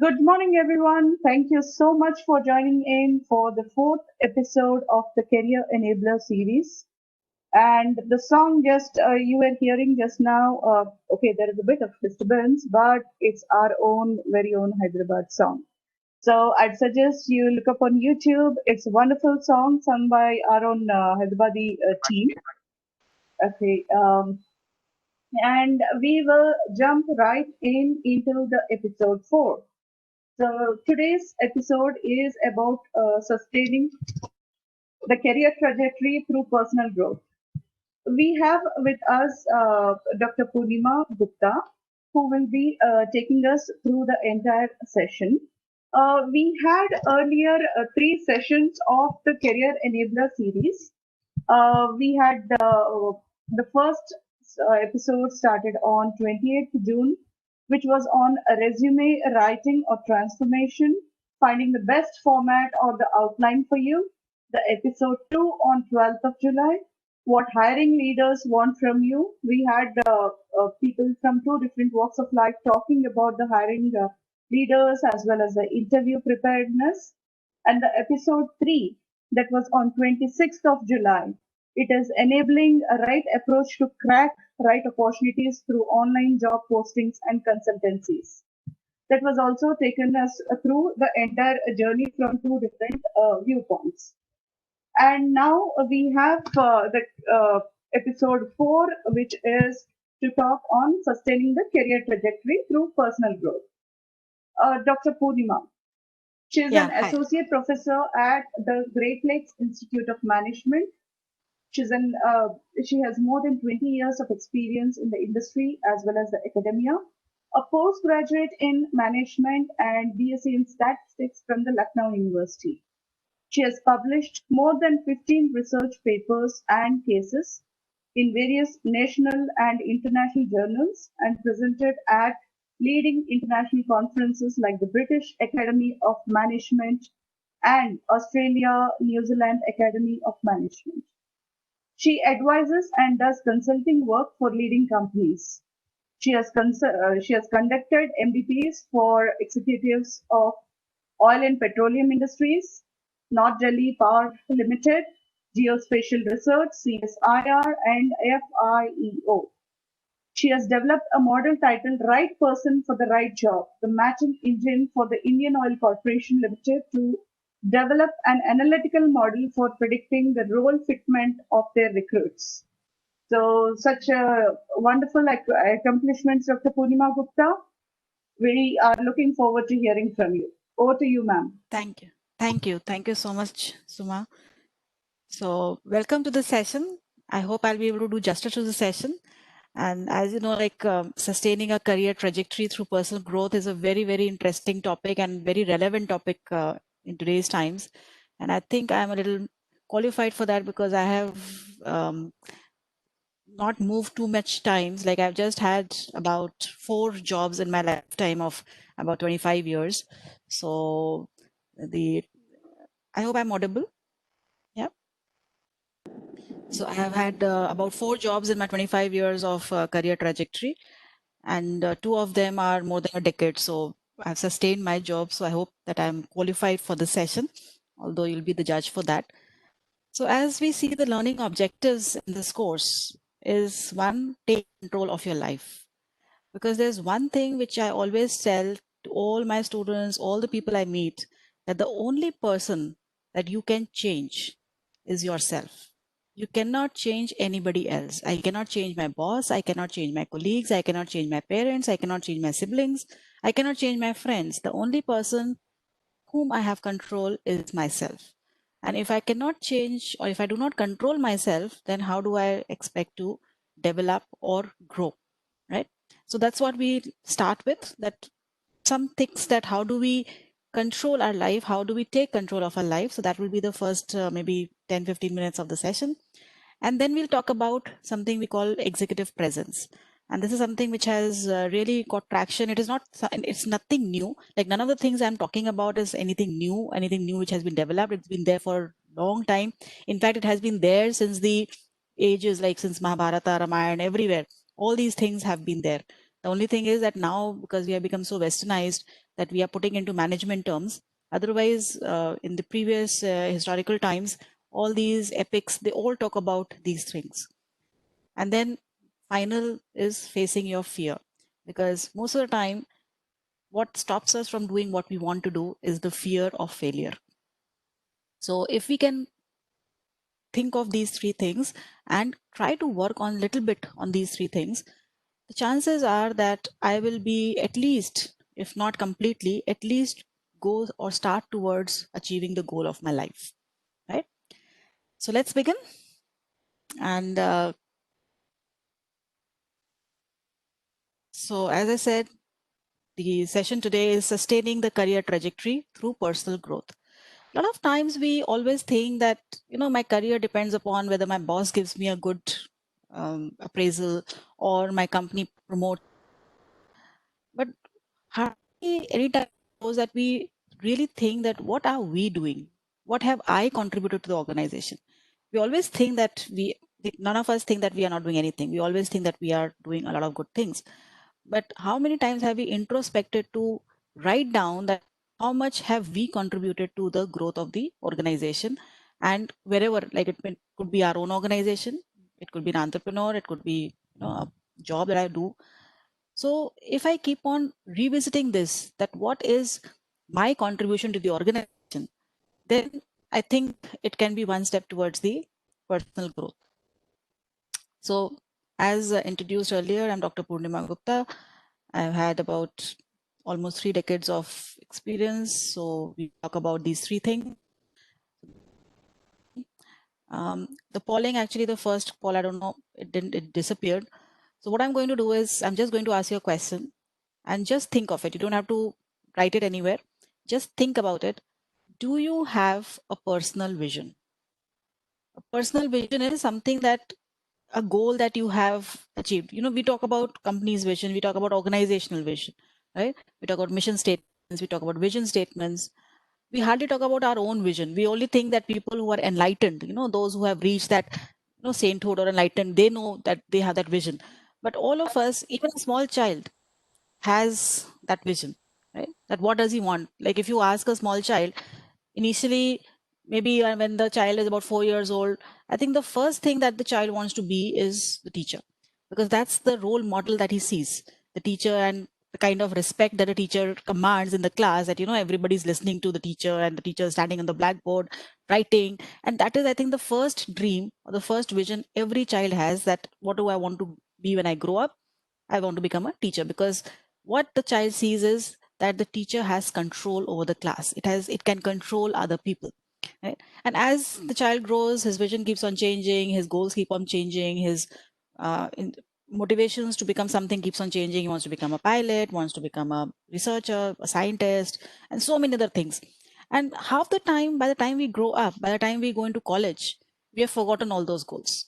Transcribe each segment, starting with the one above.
Good morning, everyone. Thank you so much for joining in for the fourth episode of the Career Enabler series. And the song just you were hearing just now, okay, there is a bit of disturbance, but it's our own, very own Hyderabad song. So I'd suggest you look up on YouTube. It's a wonderful song sung by our own Hyderabadi team. Okay, and we will jump right into the episode 4. So today's episode is about sustaining the career trajectory through personal growth. We have with us Dr. Purnima Gupta, who will be taking us through the entire session. We had earlier 3 sessions of the Career Enabler series. We had the first episode started on 28th June, which was on a resume writing or transformation, finding the best format or the outline for you. The episode 2 on 12th of July, what hiring leaders want from you. We had people from 2 different walks of life talking about the hiring leaders as well as the interview preparedness. And the episode 3, that was on 26th of July. It is enabling a right approach to crack right opportunities through online job postings and consultancies. That was also taken us through the entire journey from 2 different viewpoints. And now we have the episode 4, which is to talk on sustaining the career trajectory through personal growth. Dr. Purnima, she is an Yeah, hi. associate professor at the Great Lakes Institute of Management. She's an, she has more than 20 years of experience in the industry as well as the academia, a postgraduate in management and BSc in statistics from the Lucknow University. She has published more than 15 research papers and cases in various national and international journals and presented at leading international conferences like the British Academy of Management and Australia New Zealand Academy of Management. She advises and does consulting work for leading companies. She has conducted MBPs for executives of oil and petroleum industries, North Delhi Power Limited, Geospatial Research, CSIR, and FIEO. She has developed a model titled Right Person for the Right Job, the matching engine for the Indian Oil Corporation Limited to develop an analytical model for predicting the role fitment of their recruits. So, such wonderful accomplishments, Dr. Purnima Gupta. We are looking forward to hearing from you. Over to you, ma'am. Thank you. Thank you. Thank you so much, Suma. So welcome to the session. I hope I'll be able to do justice to the session. And as you know, sustaining a career trajectory through personal growth is a very, very interesting topic and very relevant topic in today's times. And I think I'm a little qualified for that because I have not moved too much times. Like I've just had about 4 jobs in my lifetime of about 25 years. So I hope I'm audible. Yeah. So I have had about 4 jobs in my 25 years of career trajectory, and 2 of them are more than a decade. So I've sustained my job. So I hope that I'm qualified for the session, although you'll be the judge for that. So as we see, the learning objectives in this course is one, take control of your life. Because there's one thing which I always tell to all my students, all the people I meet, that the only person that you can change is yourself. You cannot change anybody else. I cannot change my boss. I cannot change my colleagues. I cannot change my parents. I cannot change my siblings. I cannot change my friends. The only person whom I have control is myself. And if I cannot change or if I do not control myself, then how do I expect to develop or grow? Right? So that's what we start with, that some things, that how do we control our life, how do we take control of our life. So that will be the first maybe 10-15 minutes of the session, and then we'll talk about something we call executive presence. And this is something which has really got traction. It's nothing new. Like none of the things I'm talking about is anything new which has been developed. It's been there for a long time. In fact, it has been there since the ages, like since Mahabharata, Ramayana, everywhere. All these things have been there. The only thing is that now, because we have become so westernized, that we are putting into management terms. Otherwise, in the previous historical times, all these epics, they all talk about these things. And then final is facing your fear, because most of the time, what stops us from doing what we want to do is the fear of failure. So if we can think of these three things and try to work on a little bit on these three things, the chances are that I will be at least, if not completely, at least go or start towards achieving the goal of my life, right? So let's begin. And so, as I said, the session today is sustaining the career trajectory through personal growth. A lot of times we always think that, my career depends upon whether my boss gives me a good appraisal or my company promotes. But hardly any time shows that we really think that what are we doing? What have I contributed to the organization? We always think that none of us think that we are not doing anything. We always think that we are doing a lot of good things. But how many times have we introspected to write down that how much have we contributed to the growth of the organization? And wherever, like could be our own organization, it could be an entrepreneur, it could be a job that I do. So if I keep on revisiting this, that what is my contribution to the organization, then I think it can be one step towards the personal growth. So as introduced earlier, I'm Dr. Purnima Gupta. I've had about almost 3 decades of experience. So we talk about these three things. The polling, actually, the first poll, I don't know, it disappeared. So what I'm going to do is I'm just going to ask you a question and just think of it. You don't have to write it anywhere. Just think about it. Do you have a personal vision? A personal vision is something that a goal that you have achieved. We talk about company's vision, we talk about organizational vision, right? We talk about mission statements, we talk about vision statements. We hardly talk about our own vision. We only think that people who are enlightened, those who have reached that, sainthood or enlightened, they know that they have that vision. But all of us, even a small child, has that vision, right? That what does he want? Like if you ask a small child, initially, maybe when the child is about 4 years old, I think the first thing that the child wants to be is the teacher, because that's the role model that he sees, the teacher, and the kind of respect that a teacher commands in the class, that everybody's listening to the teacher and the teacher is standing on the blackboard writing. And that is, I think, the first dream or the first vision every child has, that what do I want to be when I grow up? I want to become a teacher, because what the child sees is that the teacher has control over the class. It can control other people, right? And as the child grows, his vision keeps on changing, his goals keep on changing, his motivations to become something keeps on changing. He wants to become a pilot, wants to become a researcher, a scientist, and so many other things. And half the time, by the time we grow up, by the time we go into college, we have forgotten all those goals.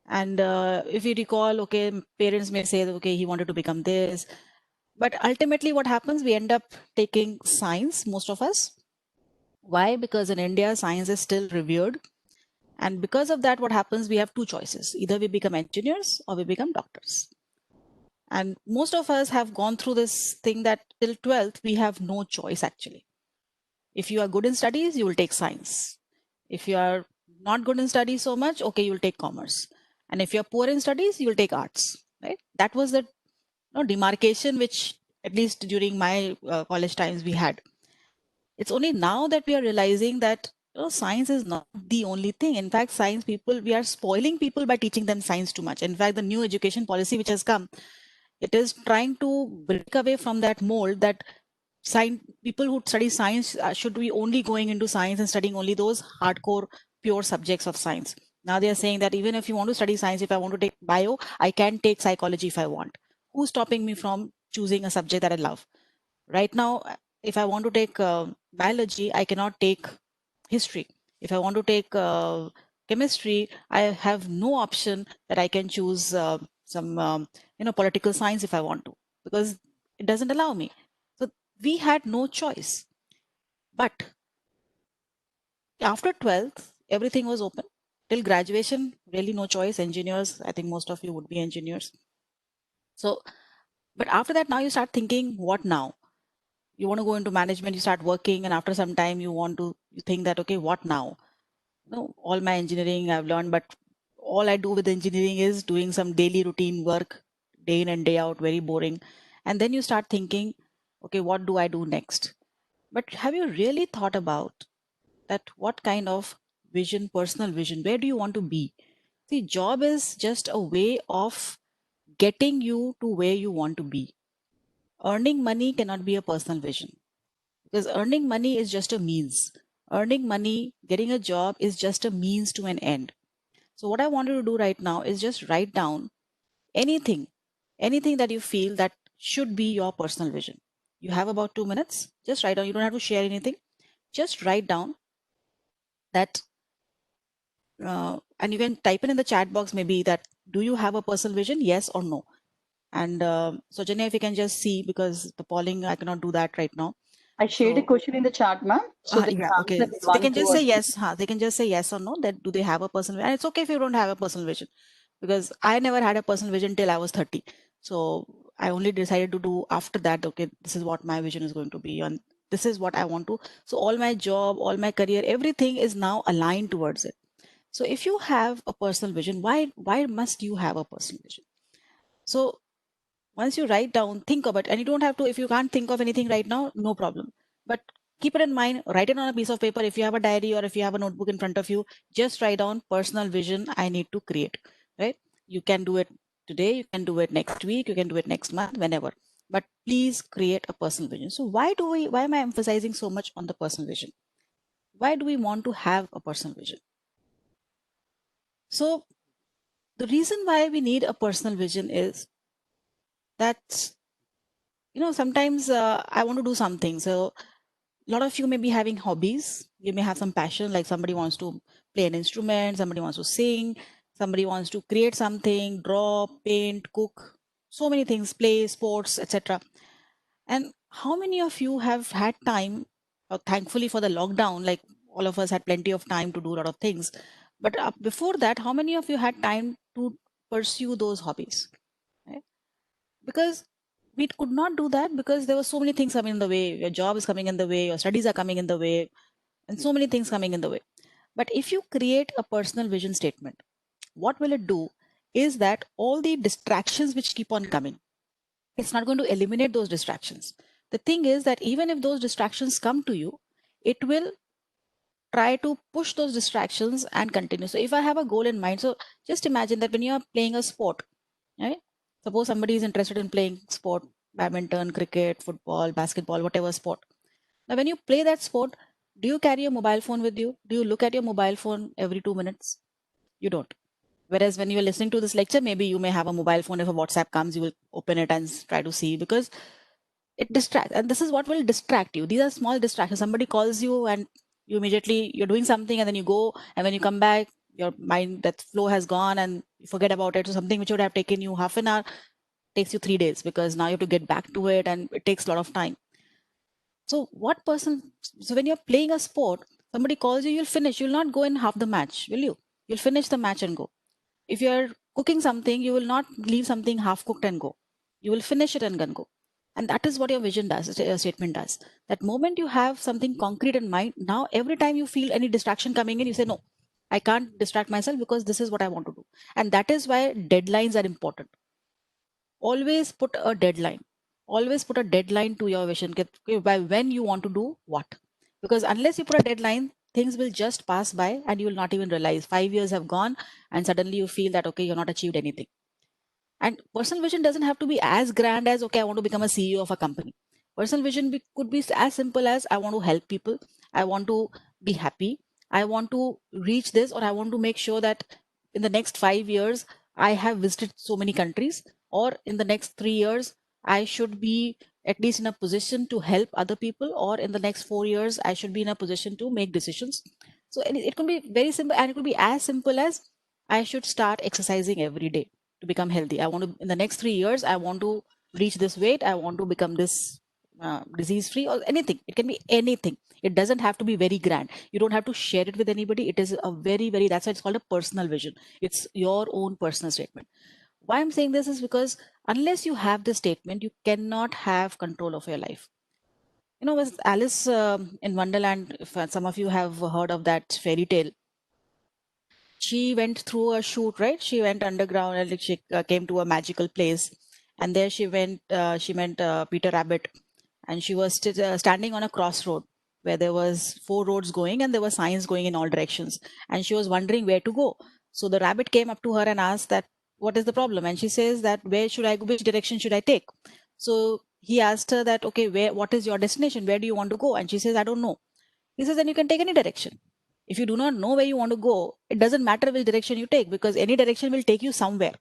And if you recall, okay, parents may say, okay, he wanted to become this. But ultimately, what happens, we end up taking science, most of us. Why? Because in India, science is still revered. And because of that, what happens, we have two choices. Either we become engineers or we become doctors. And most of us have gone through this thing that till 12th, we have no choice actually. If you are good in studies, you will take science. If you are not good in studies so much, okay, you'll take commerce. And if you're poor in studies, you'll take arts, right? That was the demarcation which, at least during my college times, we had. It's only now that we are realizing that science is not the only thing. In fact, science people, we are spoiling people by teaching them science too much. In fact, the new education policy which has come, it is trying to break away from that mold that people who study science should be only going into science and studying only those hardcore pure subjects of science. Now they are saying that even if you want to study science, if I want to take bio, I can take psychology if I want. Who's stopping me from choosing a subject that I love? Right now, if I want to take biology, I cannot take history. If I want to take chemistry, I have no option that I can choose some political science if I want to, because it doesn't allow me. So we had no choice. But after 12th, everything was open. Till graduation, really no choice. Engineers, I think most of you would be engineers. So But after that, now you start thinking, what now? You want to go into management, you start working, and after some time, you think that, okay, what now? No, all my engineering I've learned, but all I do with engineering is doing some daily routine work, day in and day out, very boring. And then you start thinking, okay, what do I do next? But have you really thought about that? What kind of vision, personal vision, where do you want to be? See, job is just a way of getting you to where you want to be. Earning money cannot be a personal vision, because earning money is just a means. Earning money, getting a job is just a means to an end. So what I want you to do right now is just write down anything, anything that you feel that should be your personal vision. You have about 2 minutes. Just write down. You don't have to share anything. Just write down that, and you can type it in the chat box maybe that, do you have a personal vision? Yes or no. And so Janya, if you can just see, because the polling, I cannot do that right now. I shared a So question in the chat, ma'am. So they yeah, can okay. answer So they one, can two, just or say three. yes. They can just say yes or no. That do they have a personal vision? And it's okay if you don't have a personal vision, because I never had a personal vision till I was 30. So I only decided to do after that, okay, this is what my vision is going to be, and this is what I want to. So all my job, all my career, everything is now aligned towards it. So if you have a personal vision, why must you have a personal vision? So once you write down, think about it, and you don't have to, if you can't think of anything right now, no problem. But keep it in mind, write it on a piece of paper. If you have a diary or if you have a notebook in front of you, just write down personal vision I need to create, right? You can do it today, you can do it next week, you can do it next month, whenever. But please create a personal vision. So why am I emphasizing so much on the personal vision? Why do we want to have a personal vision? So the reason why we need a personal vision is that, sometimes I want to do something. So a lot of you may be having hobbies. You may have some passion, like somebody wants to play an instrument, somebody wants to sing, somebody wants to create something, draw, paint, cook, so many things, play, sports, etc. And how many of you have had time, thankfully for the lockdown, like all of us had plenty of time to do a lot of things. But before that, how many of you had time to pursue those hobbies? Right? Because we could not do that because there were so many things coming in the way. Your job is coming in the way, your studies are coming in the way, and so many things coming in the way. But if you create a personal vision statement, what will it do is that all the distractions which keep on coming, it's not going to eliminate those distractions. The thing is that even if those distractions come to you, it will try to push those distractions and continue. So if I have a goal in mind, so just imagine that when you are playing a sport, right? Suppose somebody is interested in playing sport, badminton, cricket, football, basketball, whatever sport. Now, when you play that sport, do you carry a mobile phone with you? Do you look at your mobile phone every 2 minutes? You don't. Whereas when you're listening to this lecture, maybe you may have a mobile phone. If a WhatsApp comes, you will open it and try to see, because it distracts. And this is what will distract you. These are small distractions. Somebody calls you and you immediately, you're doing something and then you go, and when you come back, your mind, that flow has gone and you forget about it. So something which would have taken you half an hour takes you 3 days, because now you have to get back to it and it takes a lot of time. So when you're playing a sport, somebody calls you, you'll finish. You'll not go in half the match, will you? You'll finish the match and go. If you're cooking something, you will not leave something half cooked and go. You will finish it and then go. And that is what your vision does, your statement does. That moment you have something concrete in mind, now every time you feel any distraction coming in, you say, no, I can't distract myself because this is what I want to do. And that is why deadlines are important. Always put a deadline. Always put a deadline to your vision, by when you want to do what. Because unless you put a deadline, things will just pass by and you will not even realize 5 years have gone and suddenly you feel that, okay, you're not achieved anything. And personal vision doesn't have to be as grand as, okay, I want to become a CEO of a company. Personal vision could be as simple as, I want to help people, I want to be happy, I want to reach this, or I want to make sure that in the next 5 years, I have visited so many countries, or in the next 3 years, I should be at least in a position to help other people, or in the next 4 years, I should be in a position to make decisions. So it could be very simple, and it could be as simple as, I should start exercising every day to become healthy. I want to, in the next 3 years, I want to reach this weight. I want to become this disease free, or anything. It can be anything. It doesn't have to be very grand. You don't have to share it with anybody. It is a very, very, that's why it's called a personal vision. It's your own personal statement. Why I'm saying this is because unless you have this statement, you cannot have control of your life. With Alice in Wonderland, if some of you have heard of that fairy tale, she went through a shoot, right? She went underground and like, she came to a magical place. And there she met Peter Rabbit. And she was standing on a crossroad where there was four roads going and there were signs going in all directions. And she was wondering where to go. So the rabbit came up to her and asked that, what is the problem? And she says that, where should I go? Which direction should I take? So he asked her that, okay, what is your destination? Where do you want to go? And she says, I don't know. He says, then you can take any direction. If you do not know where you want to go, it doesn't matter which direction you take, because any direction will take you somewhere.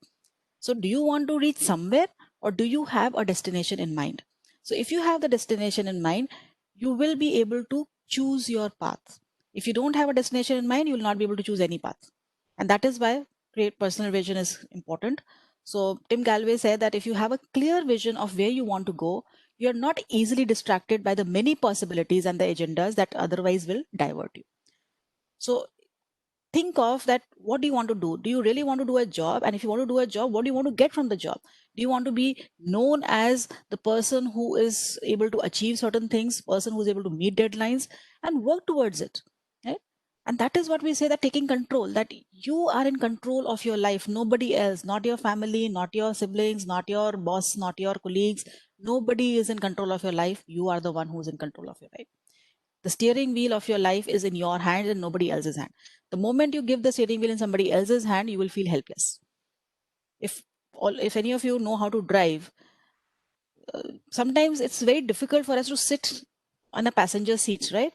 So do you want to reach somewhere, or do you have a destination in mind? So if you have the destination in mind, you will be able to choose your path. If you don't have a destination in mind, you will not be able to choose any path. And that is why great personal vision is important. So Tim Galway said that if you have a clear vision of where you want to go, you're not easily distracted by the many possibilities and the agendas that otherwise will divert you. So think of that, what do you want to do? Do you really want to do a job? And if you want to do a job, what do you want to get from the job? Do you want to be known as the person who is able to achieve certain things, person who is able to meet deadlines and work towards it, right? And that is what we say, that taking control, that you are in control of your life, nobody else, not your family, not your siblings, not your boss, not your colleagues. Nobody is in control of your life. You are the one who is in control of your life. The steering wheel of your life is in your hand and nobody else's hand. The moment you give the steering wheel in somebody else's hand, you will feel helpless. If any of you know how to drive, sometimes it's very difficult for us to sit on a passenger seat, right?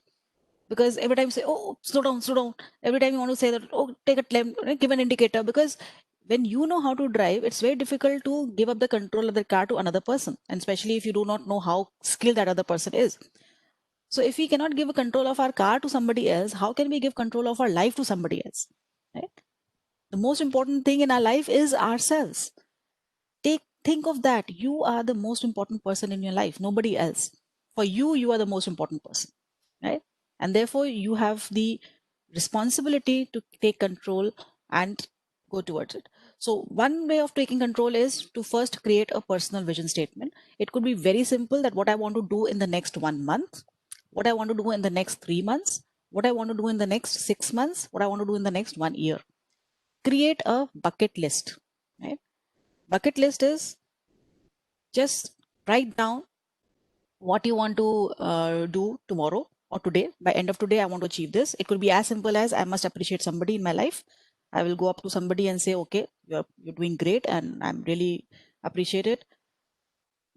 Because every time you say, oh, slow down, slow down. Every time you want to say that, oh, take a left, give an indicator. Because when you know how to drive, it's very difficult to give up the control of the car to another person. And especially if you do not know how skilled that other person is. So if we cannot give control of our car to somebody else, how can we give control of our life to somebody else? Right? The most important thing in our life is ourselves. Think of that. You are the most important person in your life, nobody else. For you, you are the most important person, right? And therefore, you have the responsibility to take control and go towards it. So one way of taking control is to first create a personal vision statement. It could be very simple, that what I want to do in the next 1 month, what I want to do in the next 3 months, what I want to do in the next 6 months, what I want to do in the next 1 year. Create a bucket list, right? Bucket list is just write down what you want to do tomorrow or today. By end of today, I want to achieve this. It could be as simple as, I must appreciate somebody in my life. I will go up to somebody and say, okay, you're doing great and I'm really appreciate it.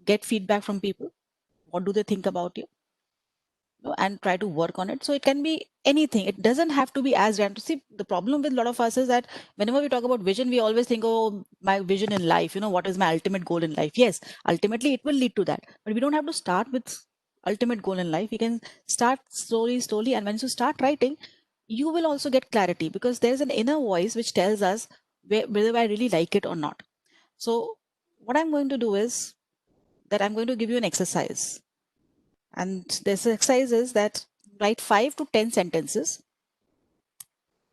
Get feedback from people. What do they think about you? And try to work on it. So it can be anything. It doesn't have to be as grand. See, the problem with a lot of us is that whenever we talk about vision, we always think, oh, my vision in life, what is my ultimate goal in life? Yes, ultimately it will lead to that. But we don't have to start with ultimate goal in life. We can start slowly. And once you start writing, you will also get clarity, because there's an inner voice which tells us whether I really like it or not. So what I'm going to do is that I'm going to give you an exercise. And this exercise is that write 5 to 10 sentences.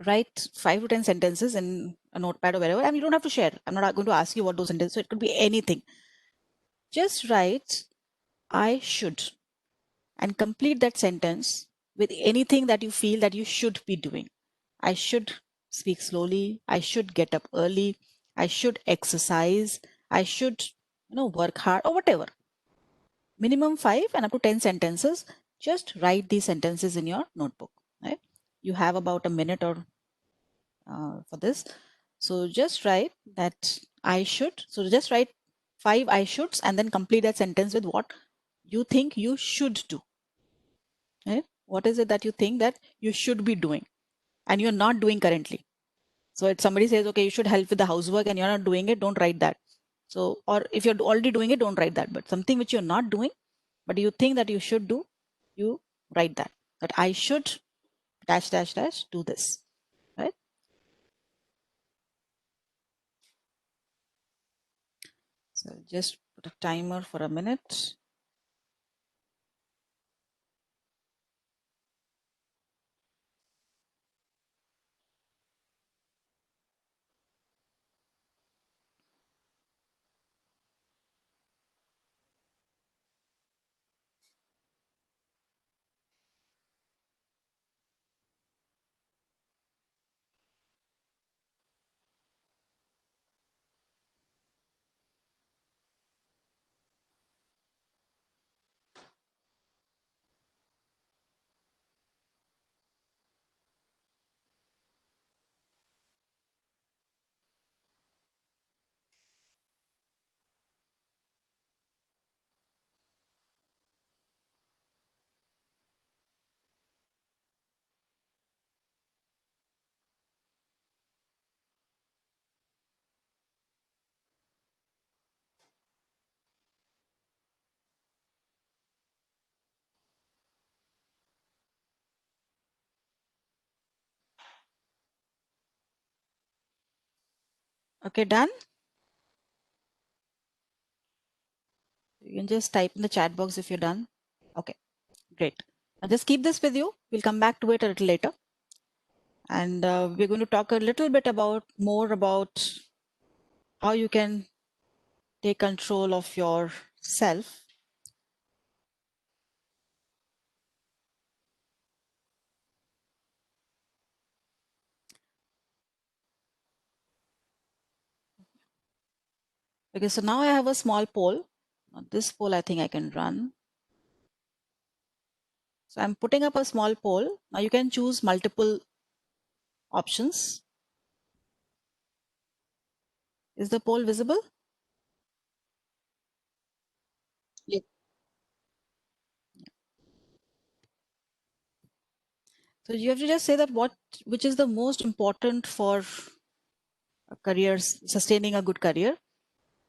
Write 5 to 10 sentences in a notepad or wherever. And you don't have to share. I'm not going to ask you what those sentences. So it could be anything. Just write, I should, and complete that sentence with anything that you feel that you should be doing. I should speak slowly. I should get up early. I should exercise. I should, work hard or whatever. Minimum 5 and up to 10 sentences. Just write these sentences in your notebook. Right? You have about a minute or for this. So just write that I should. So just write 5 I shoulds and then complete that sentence with what you think you should do. Right? What is it that you think that you should be doing and you're not doing currently? So if somebody says, okay, you should help with the housework and you're not doing it, don't write that. So, or if you're already doing it, don't write that. But something which you're not doing, but you think that you should do, you write that. That I should dash dash dash do this. Right? So just put a timer for a minute. Okay, done? You can just type in the chat box if you're done. Okay, great. Now just keep this with you. We'll come back to it a little later. And we're going to talk a little bit more about how you can take control of yourself. Okay, so now I have a small poll. Now this poll I think I can run. So I'm putting up a small poll. Now you can choose multiple options. Is the poll visible? Yes. So you have to just say that which is the most important for a career, sustaining a good career,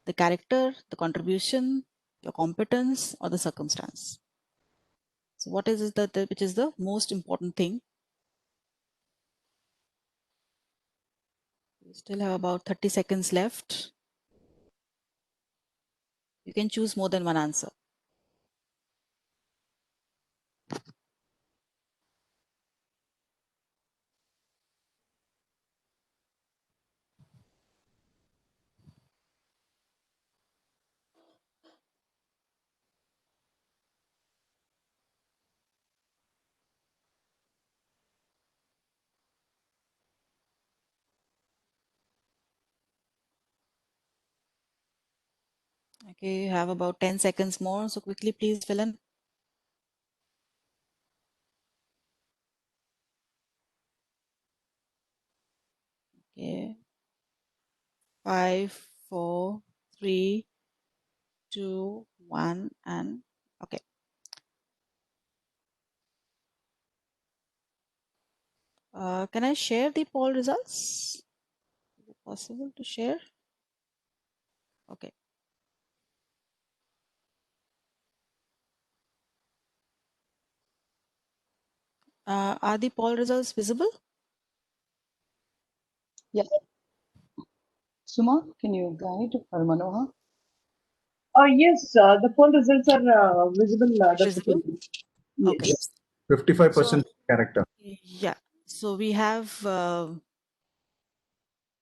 the character, the contribution, your competence, or the circumstance. So what is which is the most important thing? We still have about 30 seconds left. You can choose more than one answer. Okay, you have about 10 seconds more. So quickly, please fill in. Okay. 5, 4, 3, 2, 1, and okay. Can I share the poll results? Is it possible to share? Okay. Are the poll results visible? Yeah. Suma, can you guide for Manohar? Yes, the poll results are visible, Dr. Visible? Kulkarni. Okay. Yes. 55% character. Yeah. So we have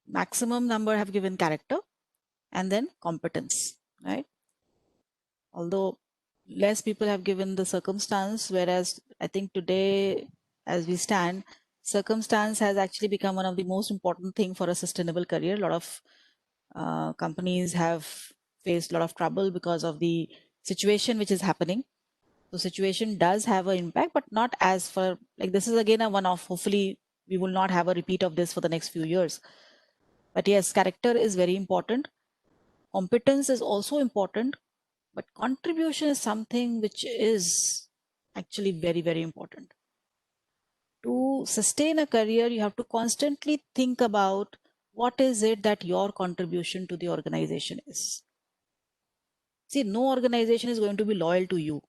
maximum number have given character and then competence, right? Although less people have given the circumstance, whereas I think today, as we stand, circumstance has actually become one of the most important thing for a sustainable career. A lot of companies have faced a lot of trouble because of the situation which is happening. So situation does have an impact, but not as for like this is again a one-off. Hopefully, we will not have a repeat of this for the next few years. But yes, character is very important. Competence is also important, but contribution is something which is actually very, very important. To sustain a career, you have to constantly think about what is it that your contribution to the organization is. See, no organization is going to be loyal to you.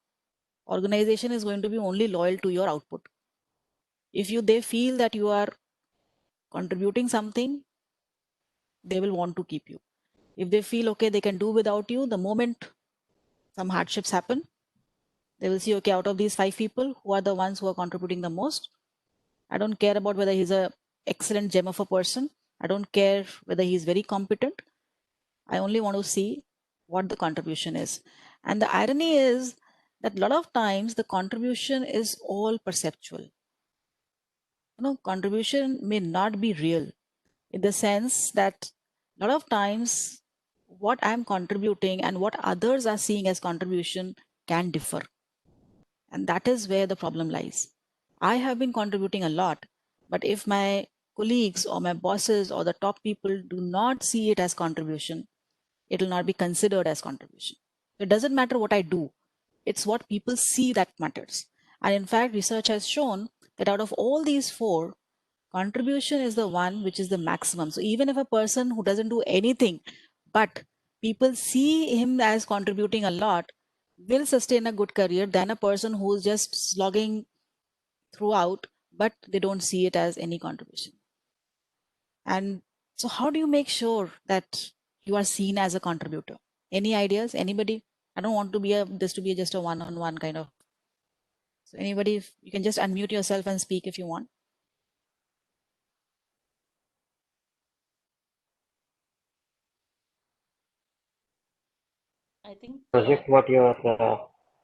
Organization is going to be only loyal to your output. If they feel that you are contributing something, they will want to keep you. If they feel okay, they can do without you, the moment some hardships happen, they will see, okay, out of these 5 people, who are the ones who are contributing the most? I don't care about whether he's a excellent gem of a person. I don't care whether he's very competent. I only want to see what the contribution is. And the irony is that a lot of times the contribution is all perceptual. Contribution may not be real in the sense that a lot of times what I'm contributing and what others are seeing as contribution can differ. And that is where the problem lies. I have been contributing a lot, but if my colleagues or my bosses or the top people do not see it as contribution, it will not be considered as contribution. It doesn't matter what I do. It's what people see that matters. And in fact, research has shown that out of all these 4, contribution is the one which is the maximum. So even if a person who doesn't do anything, but people see him as contributing a lot, will sustain a good career than a person who's just slogging throughout, but they don't see it as any contribution. And So how do you make sure that you are seen as a contributor? Any ideas? Anybody? I don't want to be just a one-on-one kind of. So anybody, if you can just unmute yourself and speak if you want. I think Project what you are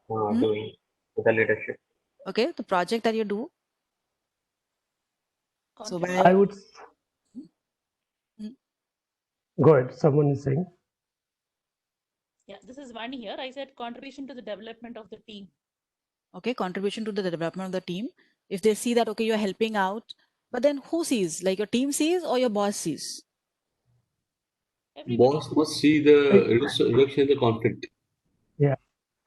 Hmm? doing with the leadership. Okay, the project that you do. So contribute. by I would Hmm. go ahead. Someone is saying. Yeah, this is Vani here. I said contribution to the development of the team. Okay, contribution to the development of the team. If they see that okay, you're helping out, but then who sees? Like your team sees or your boss sees? Everybody. Boss must see the reduction in the conflict. Yeah,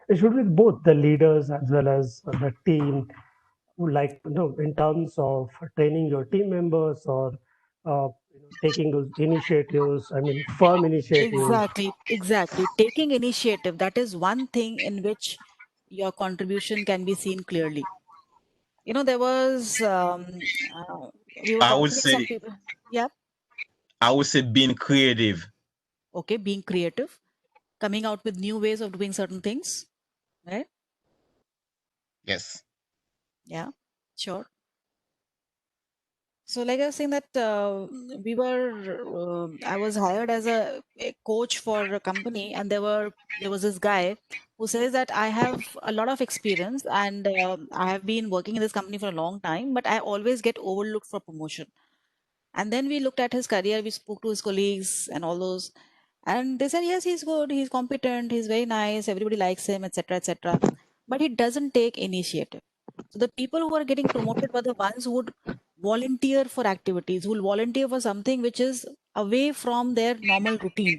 it should be both the leaders as well as the team, who like in terms of training your team members or taking those initiatives. I mean, firm initiatives. Exactly. Taking initiative, that is one thing in which your contribution can be seen clearly. You know, there was we were I would talking to some say people. Yeah. being creative. Okay, being creative, coming out with new ways of doing certain things, right? Yes. Yeah, sure. So, like I was saying that I was hired as a coach for a company, and there was this guy who says that I have a lot of experience and I have been working in this company for a long time, but I always get overlooked for promotion. And then we looked at his career, we spoke to his colleagues and all those, and they said, yes, he's good, he's competent, he's very nice, everybody likes him, etc., etc. But he doesn't take initiative. So the people who are getting promoted were the ones who would volunteer for activities, who will volunteer for something which is away from their normal routine.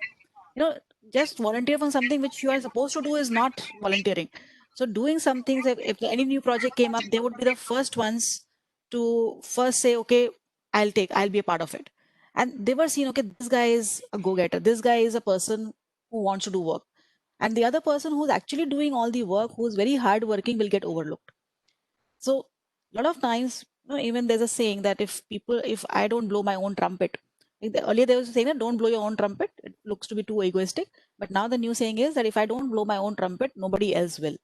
You know, just volunteer for something which you are supposed to do is not volunteering. So doing some things, if any new project came up, they would be the first ones to first say, okay, I'll be a part of it. And they were seen, okay, this guy is a go-getter. This guy is a person who wants to do work. And the other person who's actually doing all the work, who's very hardworking, will get overlooked. So a lot of times, even there's a saying that if I don't blow my own trumpet, earlier there was a saying that don't blow your own trumpet. It looks to be too egoistic. But now the new saying is that if I don't blow my own trumpet, nobody else will.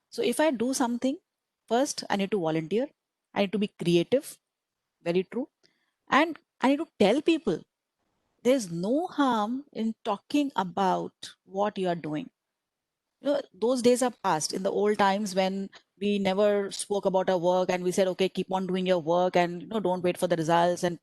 So if I do something, first I need to volunteer. I need to be creative. Very true. And I need to tell people there's no harm in talking about what you are doing. Those days are past. In the old times when we never spoke about our work and we said, okay, keep on doing your work and don't wait for the results, and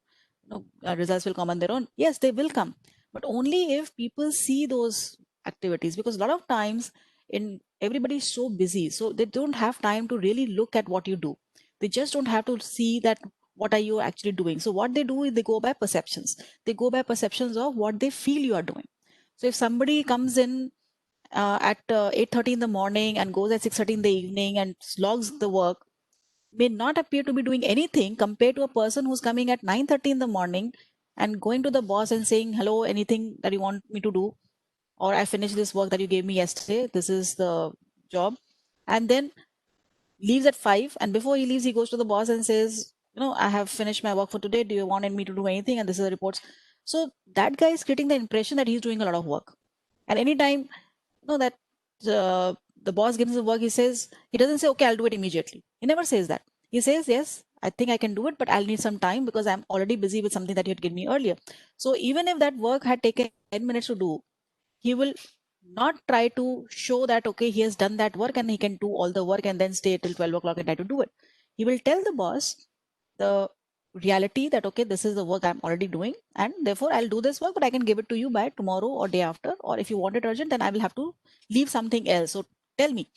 results will come on their own. Yes, they will come, but only if people see those activities, because a lot of times in everybody's so busy, so they don't have time to really look at what you do. They just don't have to see that what are you actually doing. So what they do is they go by perceptions. They go by perceptions of what they feel you are doing. So if somebody comes in at 8:30 in the morning and goes at 6:30 in the evening and slogs the work, may not appear to be doing anything compared to a person who's coming at 9:30 in the morning and going to the boss and saying, hello, anything that you want me to do, or I finished this work that you gave me yesterday, this is the job, and then leaves at 5, and before he leaves he goes to the boss and says, I have finished my work for today, do you want me to do anything, and this is the reports. So that guy is creating the impression that he's doing a lot of work. And anytime that the boss gives him work, he doesn't say, okay, I'll do it immediately. He never says that. He says, yes, I think I can do it, but I'll need some time because I'm already busy with something that you had given me earlier. So even if that work had taken 10 minutes to do, he will not try to show that, okay, he has done that work and he can do all the work and then stay till 12 o'clock and try to do it. He will tell the boss the reality that, okay, this is the work I'm already doing and therefore I'll do this work, but I can give it to you by tomorrow or day after, or if you want it urgent, then I will have to leave something else. So tell me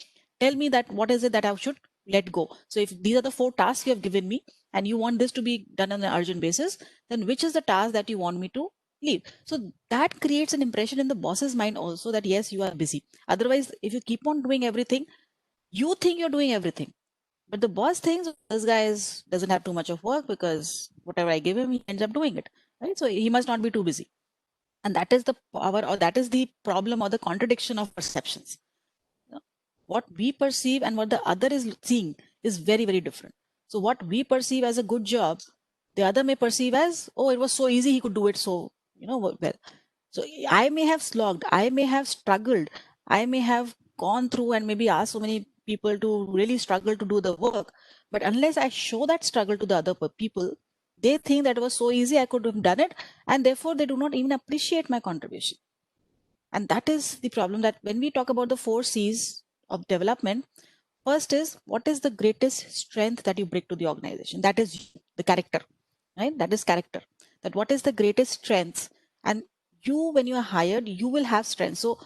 that what is it that I should let go. So if these are the 4 tasks you have given me and you want this to be done on an urgent basis, then which is the task that you want me to leave? So that creates an impression in the boss's mind also that yes, you are busy. Otherwise, if you keep on doing everything, you think you're doing everything, but the boss thinks this guy doesn't have too much of work because whatever I give him, he ends up doing it, right? So he must not be too busy. And that is the power, or that is the problem, or the contradiction of perceptions. What we perceive and what the other is seeing is very, very different. So what we perceive as a good job, the other may perceive as, oh, it was so easy, he could do it so well. So I may have slogged, I may have struggled, I may have gone through and maybe asked so many people to really struggle to do the work. But unless I show that struggle to the other people, they think that it was so easy, I could have done it. And therefore, they do not even appreciate my contribution. And that is the problem, that when we talk about the 4 C's of development, first is, what is the greatest strength that you bring to the organization? That is the character, right? That is character. That what is the greatest strength? And you, when you are hired, you will have strengths. So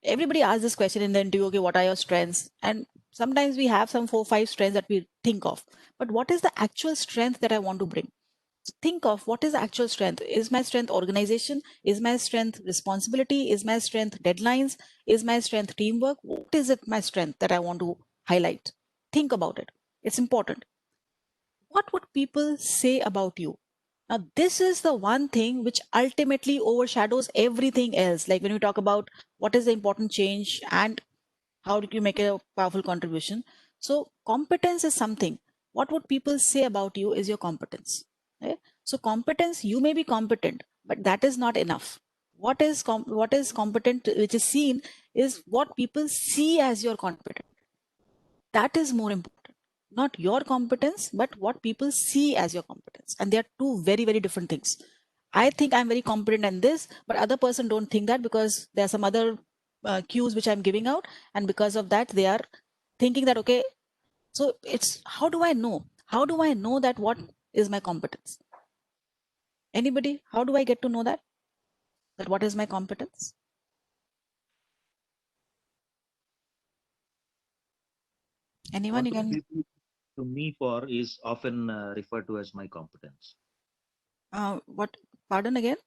everybody asks this question in the interview, okay, what are your strengths? And sometimes we have some 4, 5 strengths that we think of. But what is the actual strength that I want to bring? Think of what is the actual strength. Is my strength organization? Is my strength responsibility? Is my strength deadlines? Is my strength teamwork? What is it, my strength, that I want to highlight? Think about it. It's important. What would people say about you? Now, this is the one thing which ultimately overshadows everything else. Like when we talk about what is the important change and how do you make a powerful contribution. So competence is something. What would people say about you is your competence. Right? So competence, you may be competent, but that is not enough. What is competent, which is seen, is what people see as your competent. That is more important. Not your competence, but what people see as your competence. And they are two very, very different things. I think I'm very competent in this, but other person don't think that, because there are some other cues which I'm giving out. And because of that, they are thinking that, okay, so it's, how do I know? How do I know that what is my competence? Anybody? How do I get to know that? That what is my competence? Anyone? What You do can. people to me for is often referred to as my competence. What? Pardon again?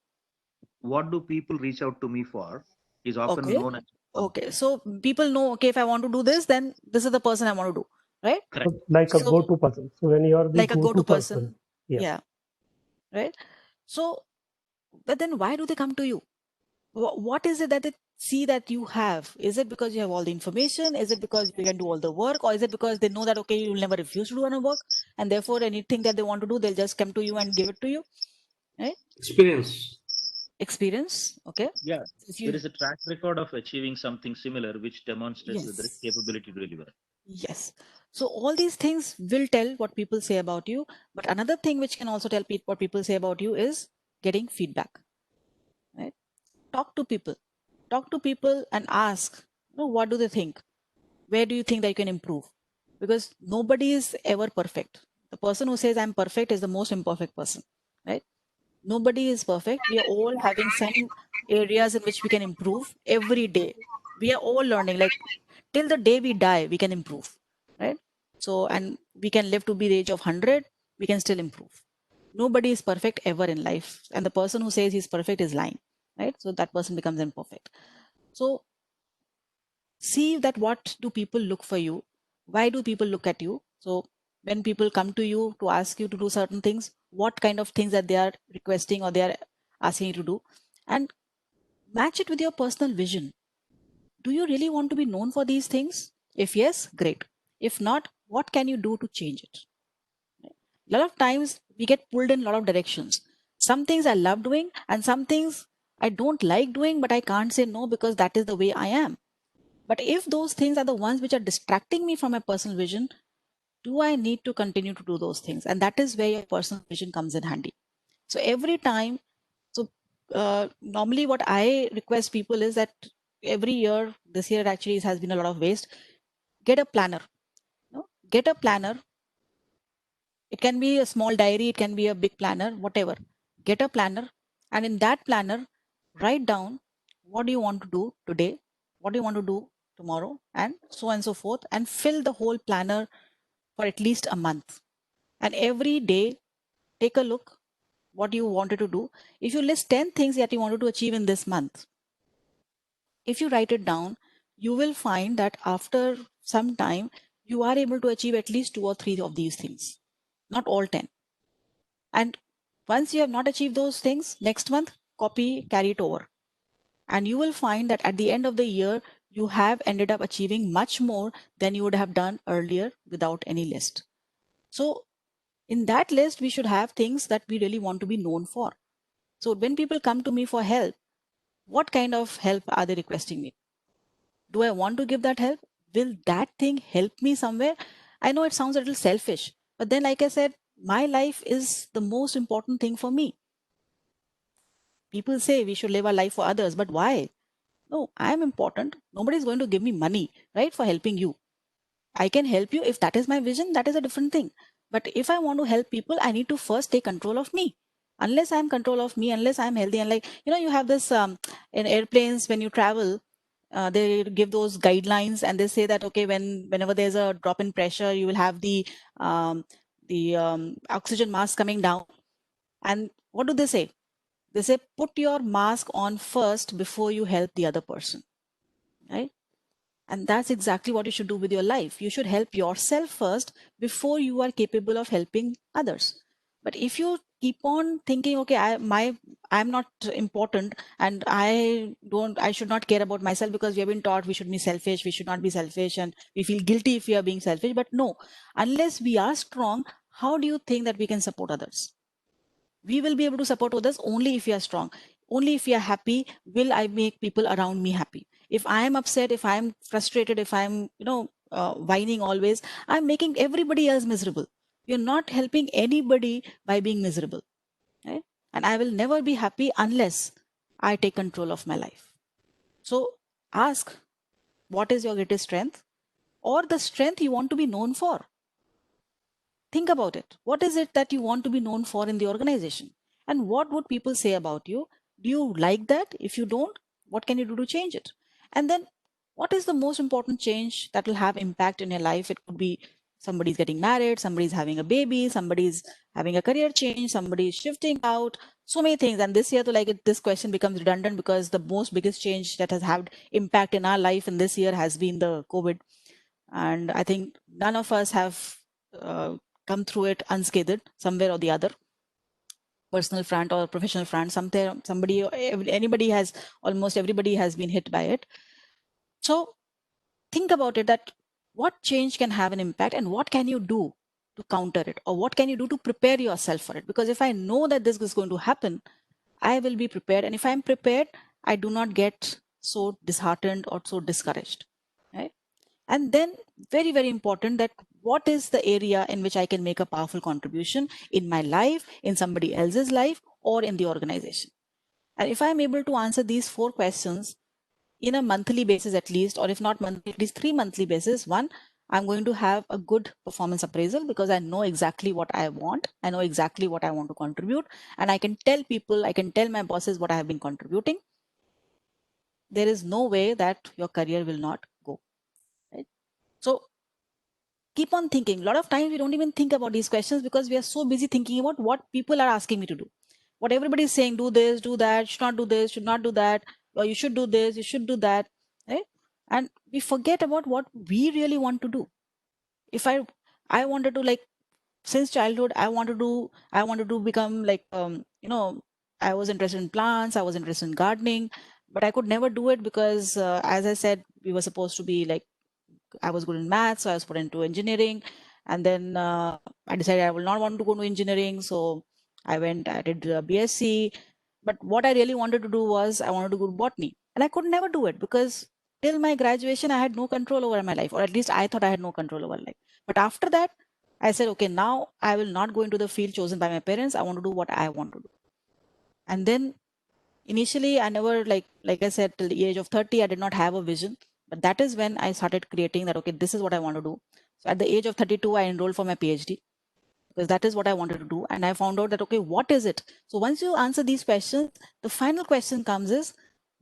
What do people reach out to me for is often Okay. known as Okay. So people know, okay, if I want to do this, then this is the person I want to do, right? correct. Like a So go-to person. So when you are the like a go-to go-to person, person. yeah. Yeah. Right. So, but then why do they come to you? What is it that they see that you have? Is it because you have all the information? Is it because you can do all the work? Or is it because they know that, okay, you'll never refuse to do any work, and therefore anything that they want to do, they'll just come to you and give it to you, right? Experience. Experience. Okay. Yeah, If there you, is a track record of achieving something similar, which demonstrates that there is yes. capability to deliver. Yes. So all these things will tell what people say about you. But another thing which can also tell what people say about you is getting feedback. Right? Talk to people. Talk to people and ask, what do they think? Where do you think that you can improve? Because nobody is ever perfect. The person who says I'm perfect is the most imperfect person. Right? Nobody is perfect. We are all having some areas in which we can improve every day. We are all learning. Like till the day we die, we can improve, right? So, and we can live to be the age of 100, we can still improve. Nobody is perfect ever in life. And the person who says he's perfect is lying, right? So that person becomes imperfect. So see that what do people look for you? Why do people look at you? So when people come to you to ask you to do certain things, what kind of things that they are requesting or they are asking you to do, and match it with your personal vision. Do you really want to be known for these things? If yes, great. If not, what can you do to change it? A lot of times we get pulled in a lot of directions. Some things I love doing and some things I don't like doing, but I can't say no because that is the way I am. But if those things are the ones which are distracting me from my personal vision, do I need to continue to do those things? And that is where your personal vision comes in handy. So every time, so normally what I request people is that every year, this year actually has been a lot of waste, get a planner. Get a planner. It can be a small diary, it can be a big planner, whatever. Get a planner, and in that planner, write down what do you want to do today, what do you want to do tomorrow, and so forth, and fill the whole planner for at least a month. And every day, take a look what you wanted to do. If you list 10 things that you wanted to achieve in this month, if you write it down, you will find that after some time, you are able to achieve at least 2 or 3 of these things, not all 10. And once you have not achieved those things, next month, copy, carry it over. And you will find that at the end of the year, you have ended up achieving much more than you would have done earlier without any list. So in that list, we should have things that we really want to be known for. So when people come to me for help, what kind of help are they requesting me? Do I want to give that help? Will that thing help me somewhere? I know it sounds a little selfish, but then, like I said, my life is the most important thing for me. People say we should live our life for others, but why? No, I am important. Nobody's going to give me money, right, for helping you. I can help you if that is my vision, that is a different thing. But if I want to help people, I need to first take control of me. Unless I'm control of me, unless I'm healthy, and like, you have this in airplanes when you travel, they give those guidelines and they say that, okay, whenever there's a drop in pressure, you will have the oxygen mask coming down. And what do they say? They say, put your mask on first before you help the other person, right? And that's exactly what you should do with your life. You should help yourself first before you are capable of helping others. But if you keep on thinking, okay, I'm not important and I should not care about myself because we have been taught we should be selfish, we should not be selfish, and we feel guilty if we are being selfish. But no, unless we are strong, how do you think that we can support others? We will be able to support others only if we are strong. Only if we are happy will I make people around me happy. If I am upset, if I am frustrated, if I'm whining always, I'm making everybody else miserable. You're not helping anybody by being miserable, right? And I will never be happy unless I take control of my life. So ask, what is your greatest strength, or the strength you want to be known for? Think about it. What is it that you want to be known for in the organization? And what would people say about you? Do you like that? If you don't, what can you do to change it? And then what is the most important change that will have impact in your life? It could be somebody's getting married, somebody's having a baby, somebody's having a career change, somebody's shifting out, so many things. And this year, this question becomes redundant because the most biggest change that has had impact in our life in this year has been the COVID. And I think none of us have come through it unscathed somewhere or the other, personal front or professional front. Almost everybody has been hit by it. So think about it, that what change can have an impact and what can you do to counter it, or what can you do to prepare yourself for it? Because if I know that this is going to happen, I will be prepared. And if I'm prepared, I do not get so disheartened or so discouraged, right? And then very, very important, that what is the area in which I can make a powerful contribution in my life, in somebody else's life, or in the organization. And if I'm able to answer these 4 questions in a monthly basis at least, or if not monthly, at least 3 monthly basis, one, I'm going to have a good performance appraisal because I know exactly what I want. I know exactly what I want to contribute. And I can tell people, I can tell my bosses what I have been contributing. There is no way that your career will not go. Right? So keep on thinking. A lot of times we don't even think about these questions because we are so busy thinking about what people are asking me to do. What everybody is saying, do this, do that, should not do this, should not do that, or you should do this, you should do that, right? And we forget about what we really want to do. If I wanted to, like, since childhood, I wanted to become like, I was interested in plants, I was interested in gardening, but I could never do it because, as I said, we were supposed to be like, I was good in maths, so I was put into engineering. And then I decided I will not want to go to engineering. So I did BSc. But what I really wanted to do was I wanted to go to botany. And I could never do it because till my graduation, I had no control over my life, or at least I thought I had no control over life. But after that, I said, okay, now I will not go into the field chosen by my parents. I want to do what I want to do. And then initially, I never, like I said, till the age of 30, I did not have a vision. But that is when I started creating that, okay, this is what I want to do. So at the age of 32, I enrolled for my PhD because that is what I wanted to do. And I found out that, okay, what is it? So once you answer these questions, the final question comes is,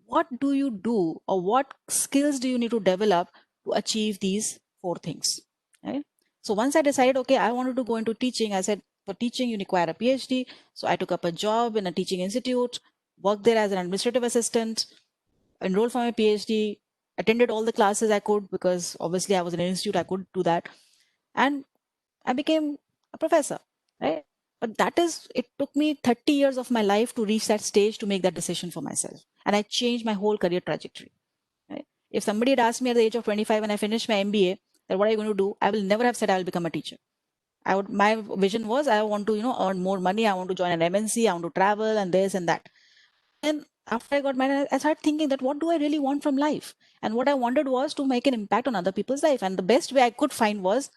what do you do, or what skills do you need to develop to achieve these 4 things, right? So once I decided, okay, I wanted to go into teaching, I said, for teaching, you require a PhD. So I took up a job in a teaching institute, worked there as an administrative assistant, enrolled for my PhD, attended all the classes I could because obviously I was in an institute, I could do that. And I became a professor, right? But it took me 30 years of my life to reach that stage to make that decision for myself. And I changed my whole career trajectory, right? If somebody had asked me at the age of 25 when I finished my MBA, that what are you going to do? I will never have said I will become a teacher. my vision was I want to, earn more money. I want to join an MNC. I want to travel and this and that. And after I got married, I started thinking that what do I really want from life? And what I wanted was to make an impact on other people's life. And the best way I could find was,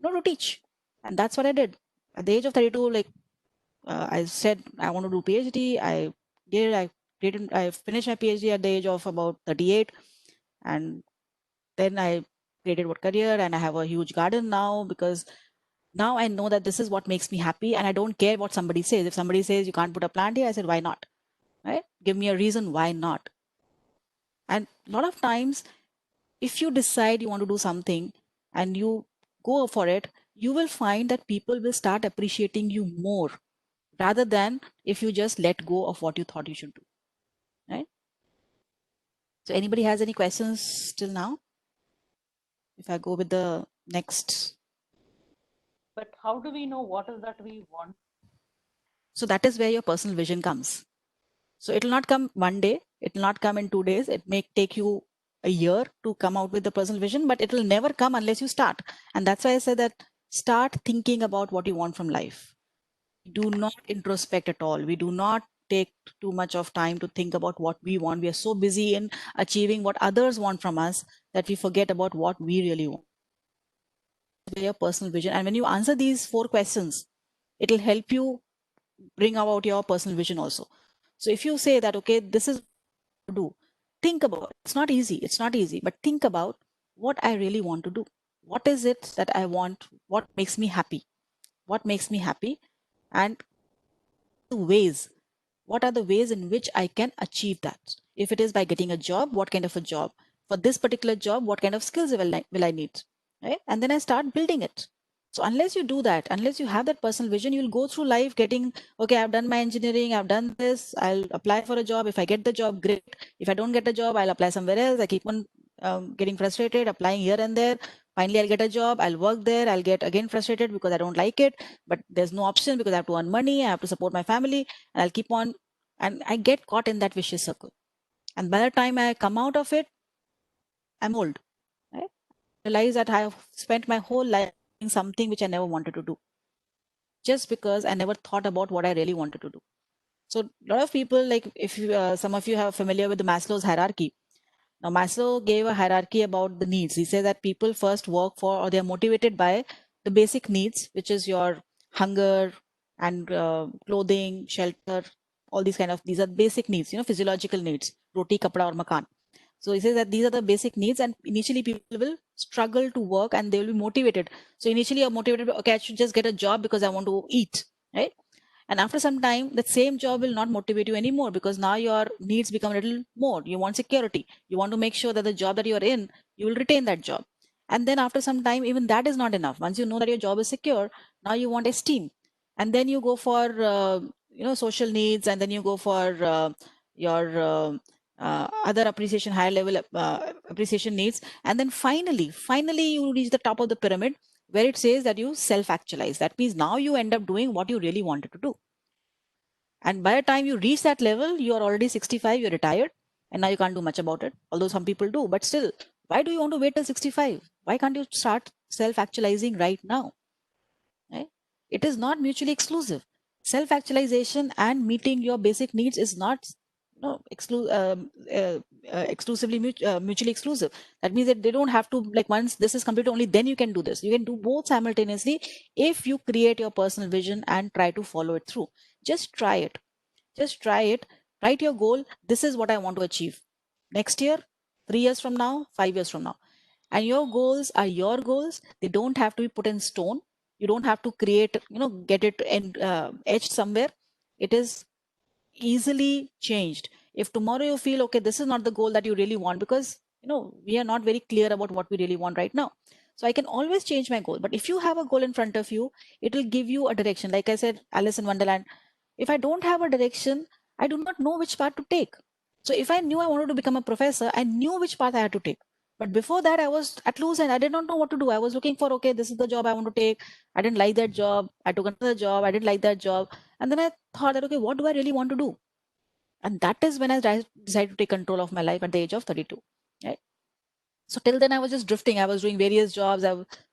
to teach. And that's what I did. At the age of 32, I said I want to do PhD. I did. I finished my PhD at the age of about 38, and then I created what career, and I have a huge garden now because now I know that this is what makes me happy, and I don't care what somebody says. If somebody says you can't put a plant here, I said why not? Right? Give me a reason why not. And a lot of times, if you decide you want to do something and you go for it, you will find that people will start appreciating you more rather than if you just let go of what you thought you should do. Right? So anybody has any questions till now? If I go with the next. But how do we know what is that we want? So that is where your personal vision comes. So it will not come one day. It will not come in 2 days. It may take you a year to come out with the personal vision, but it will never come unless you start. And that's why I said that start thinking about what you want from life. Do not introspect at all. We do not take too much of time to think about what we want. We are so busy in achieving what others want from us that we forget about what we really want. Your personal vision. And when you answer these 4 questions, it will help you bring about your personal vision also. So if you say that, okay, this is what to do, think about it. It's not easy, but think about what I really want to do. What is it that I want? What makes me happy? And the ways. What are the ways in which I can achieve that? If it is by getting a job, what kind of a job? For this particular job, what kind of skills will I need? Right? And then I start building it. So unless you do that, unless you have that personal vision, you'll go through life getting, okay, I've done my engineering, I've done this, I'll apply for a job. If I get the job, great. If I don't get a job, I'll apply somewhere else. I keep on getting frustrated, applying here and there. Finally, I'll get a job, I'll work there, I'll get again frustrated because I don't like it, but there's no option because I have to earn money, I have to support my family, and I'll keep on, and I get caught in that vicious circle. And by the time I come out of it, I'm old. Right? I realize that I have spent my whole life doing something which I never wanted to do, just because I never thought about what I really wanted to do. So a lot of people, like if you, some of you are familiar with the Maslow's hierarchy. Now Maslow gave a hierarchy about the needs. He said that people first work for, or they're motivated by the basic needs, which is your hunger and clothing, shelter, all these these are basic needs, physiological needs, roti, kapda or makan. So he says that these are the basic needs, and initially people will struggle to work and they will be motivated. So initially you're motivated, okay, I should just get a job because I want to eat, right? And after some time, that same job will not motivate you anymore because now your needs become a little more. You want security. You want to make sure that the job that you're in, you will retain that job. And then after some time, even that is not enough. Once you know that your job is secure, now you want esteem. And then you go for, social needs, and then you go for your other appreciation, higher level appreciation needs. And then finally, you reach the top of the pyramid where it says that you self-actualize. That means now you end up doing what you really wanted to do. And by the time you reach that level, you are already 65, you're retired, and now you can't do much about it. Although some people do, but still, why do you want to wait till 65? Why can't you start self-actualizing right now? Right? It is not mutually exclusive. Self-actualization and meeting your basic needs is not exclusively mutually exclusive. That means that they don't have to, like, once this is completed, only then you can do this. You can do both simultaneously if you create your personal vision and try to follow it through. Just try it. Write your goal. This is what I want to achieve next year, 3 years from now, 5 years from now. And your goals are your goals. They don't have to be put in stone. You don't have to create, get it etched somewhere. It is easily changed. If tomorrow you feel, okay, this is not the goal that you really want, because we are not very clear about what we really want right now. So I can always change my goal. But if you have a goal in front of you, it will give you a direction. Like I said, Alice in Wonderland, if I don't have a direction, I do not know which path to take. So if I knew I wanted to become a professor, I knew which path I had to take. But before that, I was at loose and I did not know what to do. I was looking for, okay, this is the job I want to take. I didn't like that job. I took another job. I didn't like that job. And then I thought that, okay, what do I really want to do? And that is when I decided to take control of my life at the age of 32. Right? So till then I was just drifting. I was doing various jobs.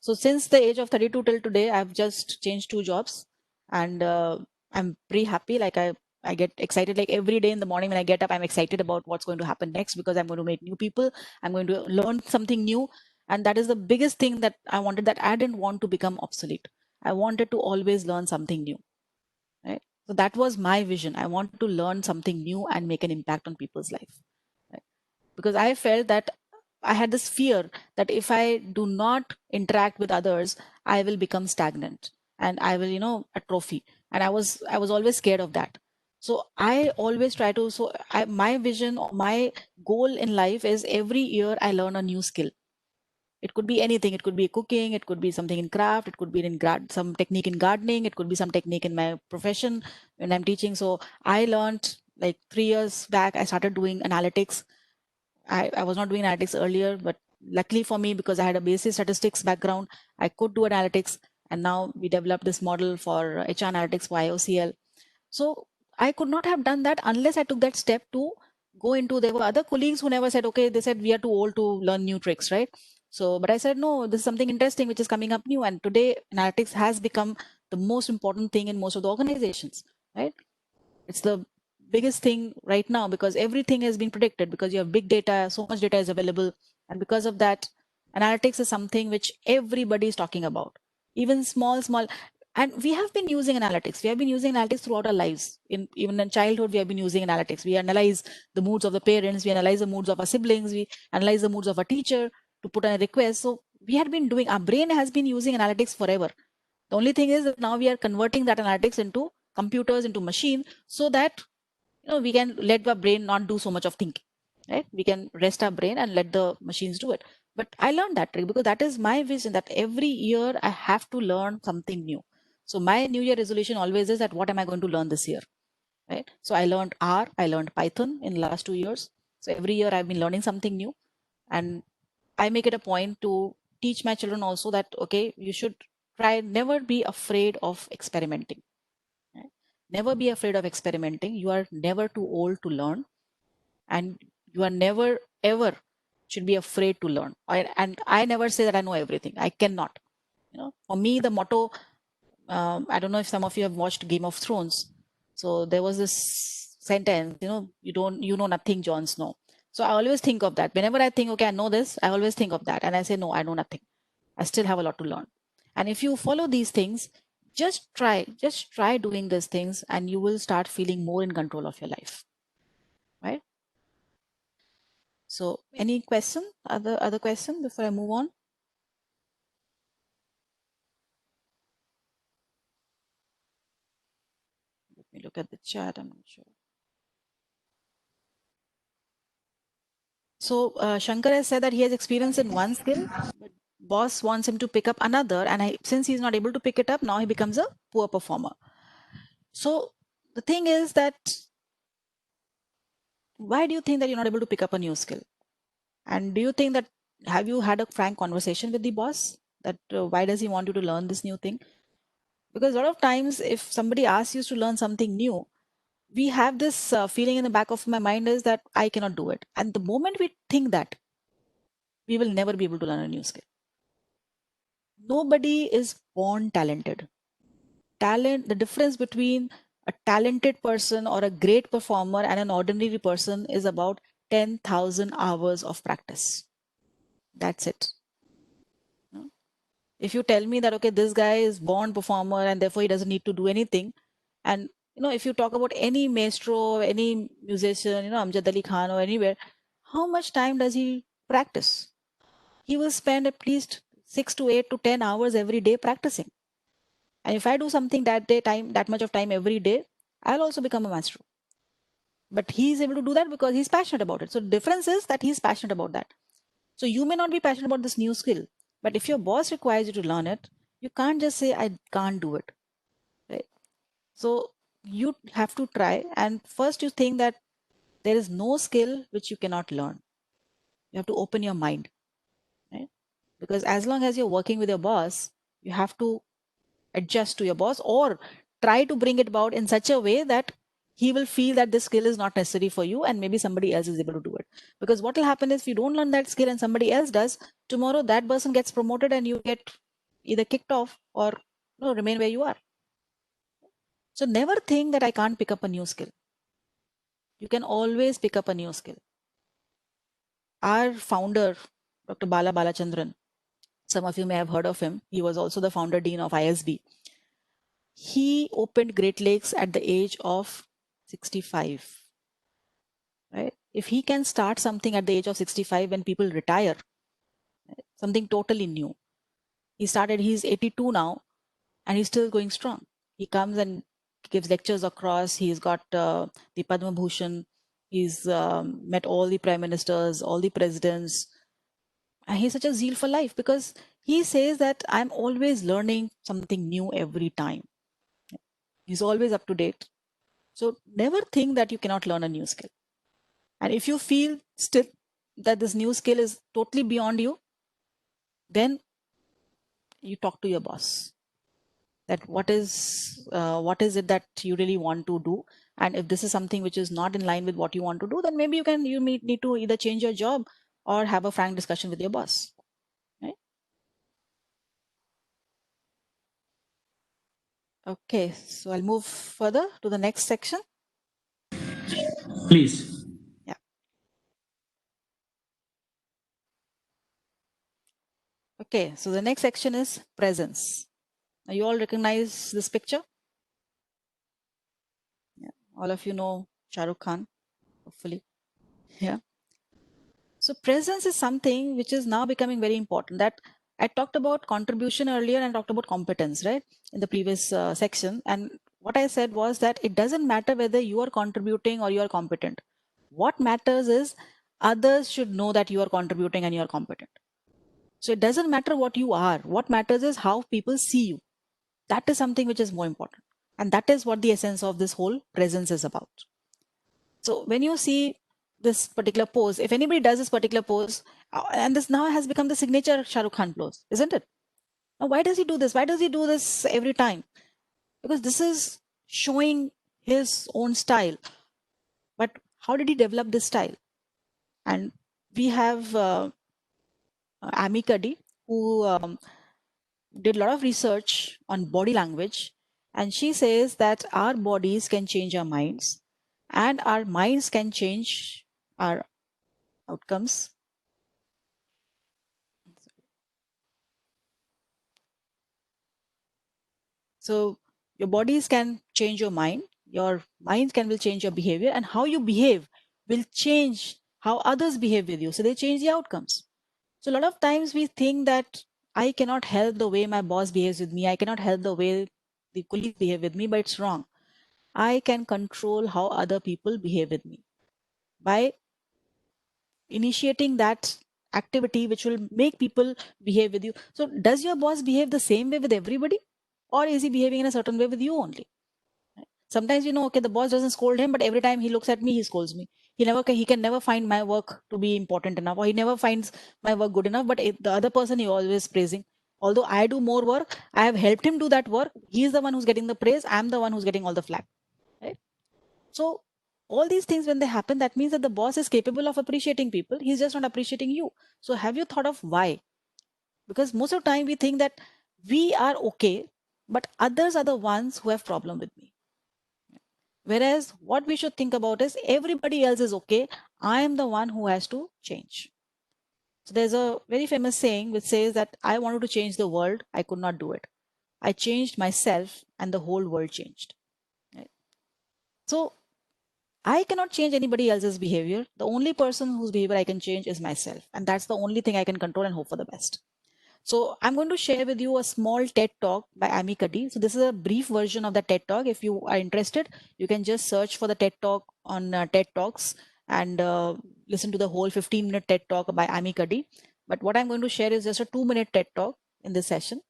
So since the age of 32 till today, I've just changed 2 jobs, and I'm pretty happy. Like I get excited like every day in the morning when I get up. I'm excited about what's going to happen next because I'm going to meet new people. I'm going to learn something new, and that is the biggest thing that I wanted. That I didn't want to become obsolete. I wanted to always learn something new. Right. So that was my vision. I wanted to learn something new and make an impact on people's life. Right? Because I felt that I had this fear that if I do not interact with others, I will become stagnant and I will, atrophy. And I was always scared of that. So I always try to, my vision or my goal in life is every year I learn a new skill. It could be anything. It could be cooking. It could be something in craft. It could be in some technique in gardening. It could be some technique in my profession when I'm teaching. So I learned like 3 years back, I started doing analytics. I was not doing analytics earlier, but luckily for me, because I had a basic statistics background, I could do analytics. And now we developed this model for HR analytics for IOCL. So I could not have done that unless I took that step to go into, there were other colleagues who never said, okay, they said we are too old to learn new tricks, right? So, but I said, no, this is something interesting, which is coming up new. And today analytics has become the most important thing in most of the organizations, right? It's the biggest thing right now because everything has been predicted because you have big data, so much data is available. And because of that, analytics is something which everybody is talking about, even small. And we have been using analytics. We have been using analytics throughout our lives. Even in childhood, we have been using analytics. We analyze the moods of the parents. We analyze the moods of our siblings. We analyze the moods of our teacher to put on a request. So we had been doing, our brain has been using analytics forever. The only thing is that now we are converting that analytics into computers, into machine, so that we can let our brain not do so much of thinking, right? We can rest our brain and let the machines do it. But I learned that trick because that is my vision, that every year I have to learn something new. So my New Year resolution always is that what am I going to learn this year, right? So I learned R, I learned Python in the last 2 years. So every year I've been learning something new, and I make it a point to teach my children also that, okay, you should try, never be afraid of experimenting. Right? Never be afraid of experimenting. You are never too old to learn, and you are never ever should be afraid to learn. And I never say that I know everything. I cannot. For me, the motto. I don't know if some of you have watched Game of Thrones. So there was this sentence. You know nothing, Jon Snow. So I always think of that. Whenever I think, okay, I know this, I always think of that, and I say, no, I know nothing. I still have a lot to learn. And if you follow these things, just try doing these things, and you will start feeling more in control of your life, right? So any question, other question before I move on? Let me look at the chat. I'm not sure. So Shankar has said that he has experience in one skill, but boss wants him to pick up another, and since he's not able to pick it up, now he becomes a poor performer. So the thing is that, why do you think that you're not able to pick up a new skill? And do you think that, have you had a frank conversation with the boss that why does he want you to learn this new thing? Because a lot of times if somebody asks you to learn something new, we have this feeling in the back of my mind is that I cannot do it. And the moment we think that, we will never be able to learn a new skill. Nobody is born talented. The difference between a talented person or a great performer and an ordinary person is about 10,000 hours of practice. That's it. If you tell me that, okay, this guy is born performer and therefore he doesn't need to do anything. And, if you talk about any maestro, any musician, Amjad Ali Khan or anywhere, how much time does he practice? He will spend at least 6 to 8 to 10 hours every day practicing. And if I do something that much of time every day, I'll also become a maestro. But he's able to do that because he's passionate about it. So the difference is that he's passionate about that. So you may not be passionate about this new skill, but if your boss requires you to learn it, you can't just say, I can't do it. Right? So you have to try. And first you think that there is no skill which you cannot learn. You have to open your mind. Right? Because as long as you're working with your boss, you have to adjust to your boss or try to bring it about in such a way that he will feel that this skill is not necessary for you and maybe somebody else is able to do it. Because what will happen is if you don't learn that skill and somebody else does, tomorrow that person gets promoted and you get either kicked off or remain where you are. So never think that I can't pick up a new skill. You can always pick up a new skill. Our founder, Dr. Bala Balachandran, some of you may have heard of him. He was also the founder dean of ISB. He opened Great Lakes at the age of 65. Right? If he can start something at the age of 65 when people retire, something totally new. He started, he's 82 now, and he's still going strong. He comes and gives lectures across. He's got the Padma Bhushan. He's met all the prime ministers, all the presidents. And he's such a zeal for life because he says that I'm always learning something new every time. He's always up to date. So never think that you cannot learn a new skill. And if you feel still that this new skill is totally beyond you, then you talk to your boss. That what is it that you really want to do, and if this is something which is not in line with what you want to do, then maybe you need to either change your job or have a frank discussion with your boss. Right? Okay, so I'll move further to the next section. Please. Yeah. Okay, so the next section is presence. Now you all recognize this picture? Yeah. All of you know Shah Rukh Khan, hopefully. Yeah. So presence is something which is now becoming very important. That I talked about contribution earlier and talked about competence, right, in the previous section. And what I said was that it doesn't matter whether you are contributing or you are competent. What matters is others should know that you are contributing and you are competent. So it doesn't matter what you are. What matters is how people see you. That is something which is more important. And that is what the essence of this whole presence is about. So when you see this particular pose, if anybody does this particular pose, and this now has become the signature Shah Rukh Khan pose, isn't it? Now, why does he do this? Why does he do this every time? Because this is showing his own style. But how did he develop this style? And we have Amy Cuddy, who did a lot of research on body language. And she says that our bodies can change our minds and our minds can change our outcomes. So your bodies can change your mind, your mind will change your behavior, and how you behave will change how others behave with you. So they change the outcomes. So a lot of times we think that I cannot help the way my boss behaves with me. I cannot help the way the colleagues behave with me, but it's wrong. I can control how other people behave with me by initiating that activity which will make people behave with you. So does your boss behave the same way with everybody, or is he behaving in a certain way with you only? Sometimes okay, the boss doesn't scold him, but every time he looks at me, he scolds me. He can never find my work to be important enough, or he never finds my work good enough. But the other person he always praising. Although I do more work, I have helped him do that work. He is the one who's getting the praise. I'm the one who's getting all the flack. Right? So all these things, when they happen, that means that the boss is capable of appreciating people. He's just not appreciating you. So have you thought of why? Because most of the time we think that we are okay, but others are the ones who have problem with me. Whereas what we should think about is everybody else is okay. I am the one who has to change. So there's a very famous saying which says that I wanted to change the world. I could not do it. I changed myself and the whole world changed. Right? So I cannot change anybody else's behavior. The only person whose behavior I can change is myself. And that's the only thing I can control and hope for the best. So I'm going to share with you a small TED talk by Amy Cuddy. So this is a brief version of the TED talk. If you are interested, you can just search for the TED talk on TED Talks and listen to the whole 15-minute TED talk by Amy Cuddy. But what I'm going to share is just a 2-minute TED talk in this session.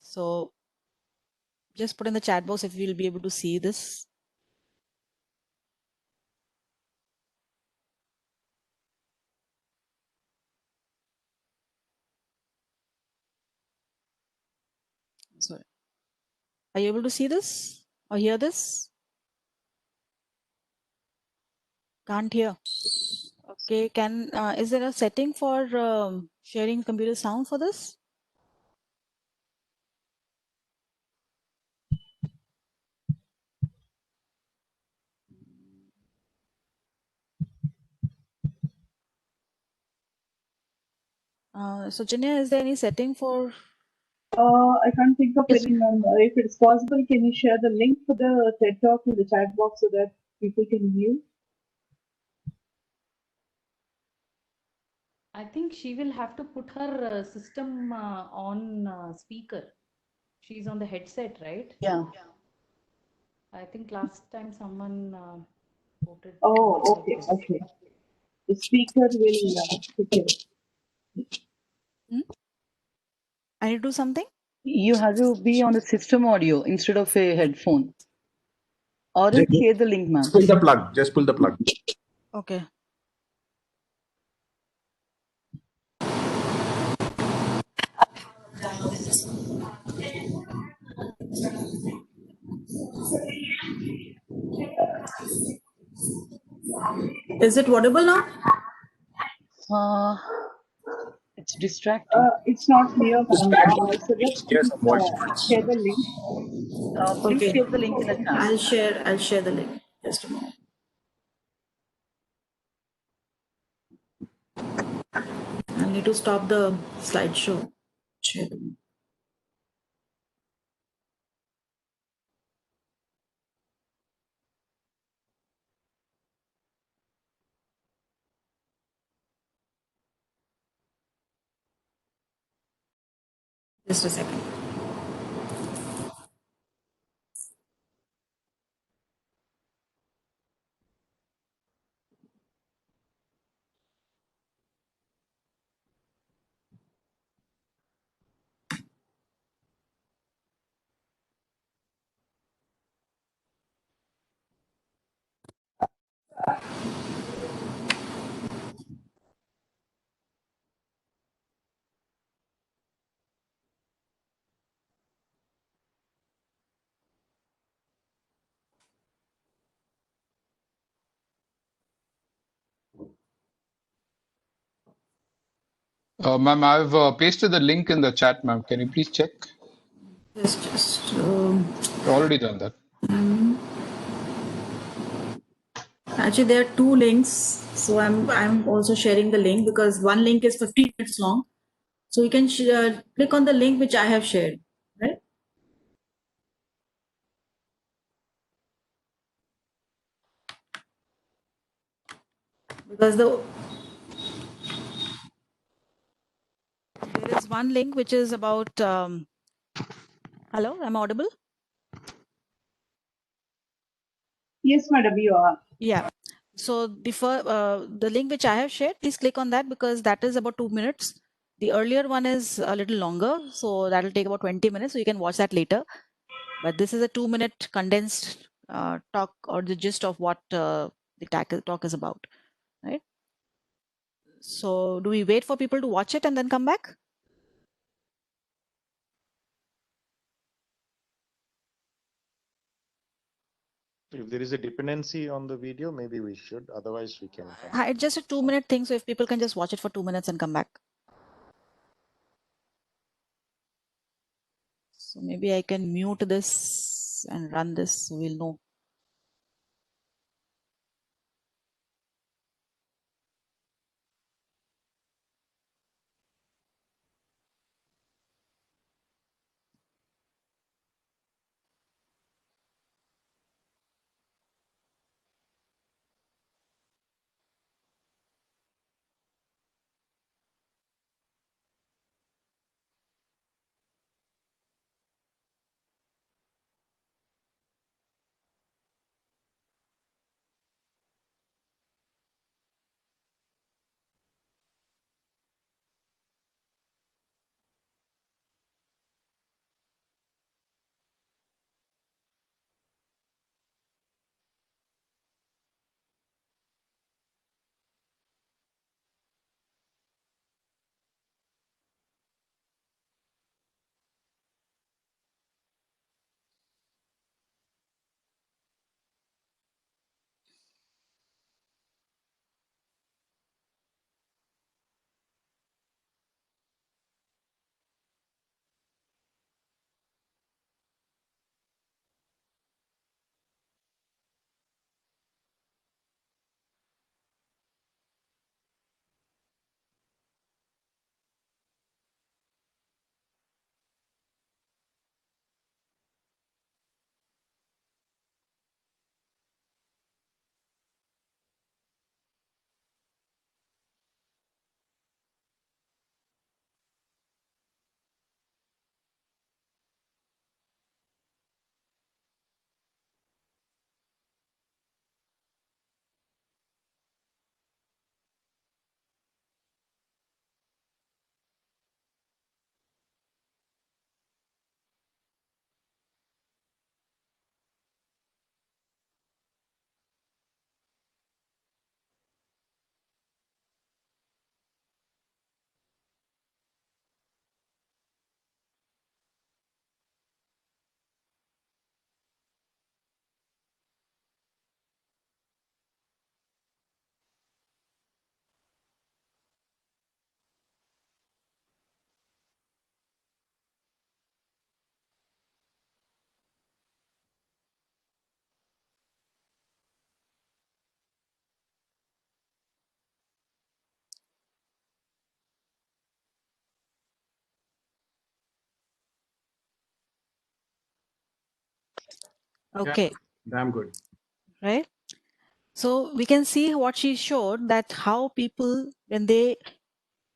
So just put in the chat box if you'll be able to see this. Sorry. Are you able to see this? or hear this? Can't hear. Okay, is there a setting for sharing computer sound for this? So Jinya, is there any setting for? I can't think of Yes. any, ma'am. If it's possible, can you share the link for the TED Talk in the chat box so that people can view? I think she will have to put her system on speaker. She's on the headset, right? Yeah. I think last time someone voted Oh, like okay, this. okay. The speaker will take care. I need to do something? You have to be on the system audio instead of a headphone. Or else share the link, ma'am. Just pull the plug. Just pull the plug. Okay. Is it audible now? It's distracting. It's not clear, ma'am. So just Yes, please voice. share the link. Please Okay. share the link in the chat. I'll share the link. Just a moment. I need to stop the slideshow. Share the link. Just a second. Ma'am, I've pasted the link in the chat, ma'am. Can you please check? Just Already done that. actually there are two links, so I'm also sharing the link because one link is 15 minutes long. So you can click on the link which I have shared, right? Because there is one link which is about. Hello, am I audible? Yes, madam, you are. Yeah. So the link which I have shared, please click on that because that is about 2 minutes. The earlier one is a little longer, so that will take about 20 minutes. So you can watch that later. But this is a 2-minute condensed talk or the gist of what the talk is about, right? So do we wait for people to watch it and then come back? If there is a dependency on the video, maybe we should. Otherwise, we can come. It's just a 2-minute thing. So if people can just watch it for 2 minutes and come back. So maybe I can mute this and run this so we'll know. Okay, Damn good. right? So we can see what she showed, that how people, when they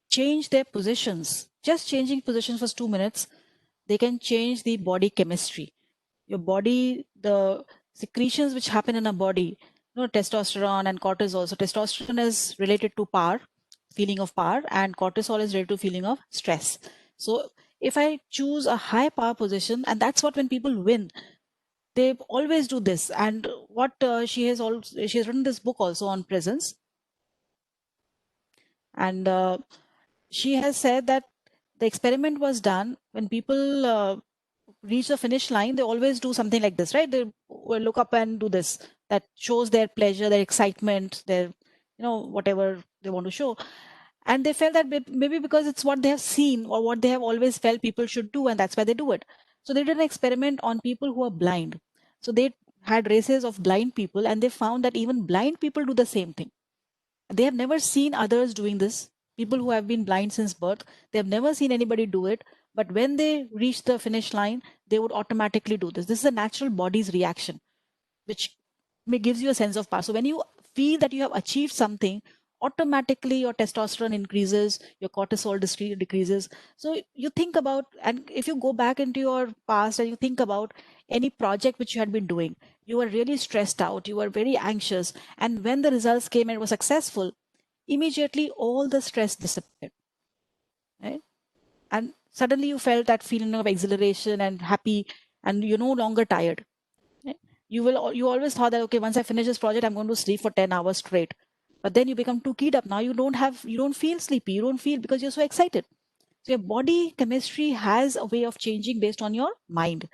change their positions, just changing positions for 2 minutes, they can change the body chemistry. Your body, the secretions which happen in a body, testosterone and cortisol. So testosterone is related to power, feeling of power, and cortisol is related to feeling of stress. So if I choose a high power position, and that's what when people win, they always do this. And what she has written this book also on presence, and she has said that the experiment was done when people reach the finish line. They always do something like this, right? They will look up and do this. That shows their pleasure, their excitement, their whatever they want to show. And they felt that maybe because it's what they have seen or what they have always felt people should do, and that's why they do it. So they did an experiment on people who are blind. So they had races of blind people, and they found that even blind people do the same thing. They have never seen others doing this. People who have been blind since birth, they have never seen anybody do it. But when they reach the finish line, they would automatically do this. This is a natural body's reaction, which gives you a sense of power. So when you feel that you have achieved something, automatically your testosterone increases, your cortisol decreases. So you think about, and if you go back into your past and you think about any project which you had been doing, you were really stressed out, you were very anxious, and when the results came and it was successful, immediately all the stress disappeared, right? And suddenly you felt that feeling of exhilaration and happy, and you're no longer tired. You always thought that, okay, once I finish this project, I'm going to sleep for 10 hours straight. But then you become too keyed up. Now you don't feel sleepy. You don't feel, because you're so excited. So your body chemistry has a way of changing based on your mind.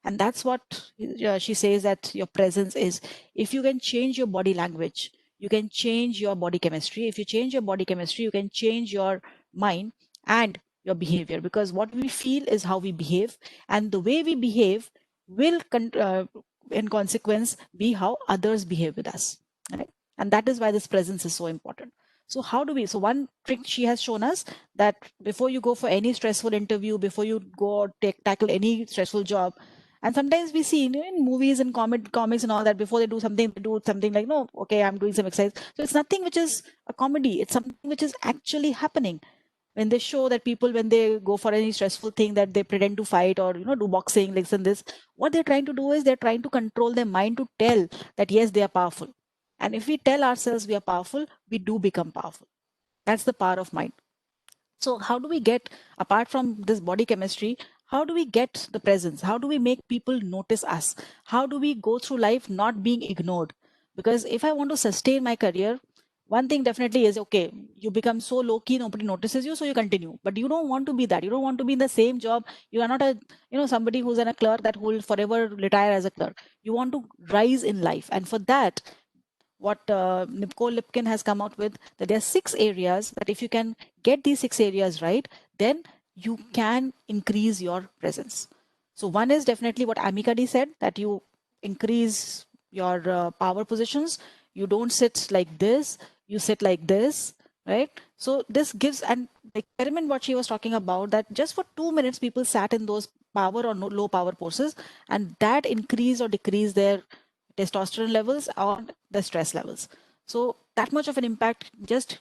And that's what she says, that your presence is. If you can change your body language, you can change your body chemistry. If you change your body chemistry, you can change your mind and your behavior, because what we feel is how we behave, and the way we behave will in consequence be how others behave with us, right? And that is why this presence is so important. So how do we, so one trick she has shown us, that before you go for any stressful interview, before you go or tackle any stressful job, and sometimes we see in movies and comics and all that, before they do something like, no, okay, I'm doing some exercise. So it's nothing which is a comedy. It's something which is actually happening. When they show that people, when they go for any stressful thing, that they pretend to fight or do boxing, like this, what they're trying to do is they're trying to control their mind to tell that yes, they are powerful. And if we tell ourselves we are powerful, we do become powerful. That's the power of mind. So how do we get, apart from this body chemistry, how do we get the presence? How do we make people notice us? How do we go through life not being ignored? Because if I want to sustain my career, one thing definitely is, okay, you become so low key, nobody notices you, so you continue. But you don't want to be that. You don't want to be in the same job. You are not a, somebody who's a clerk that will forever retire as a clerk. You want to rise in life. And for that, what Nicole Lipkin has come out with, that there are 6 areas that if you can get these 6 areas right, then you can increase your presence. So one is definitely what Amika said, that you increase your power positions. You don't sit like this, you sit like this, right? So this gives, and the experiment what she was talking about, that just for 2 minutes people sat in those power or low power poses, and that increase or decrease their testosterone levels or the stress levels. So that much of an impact, just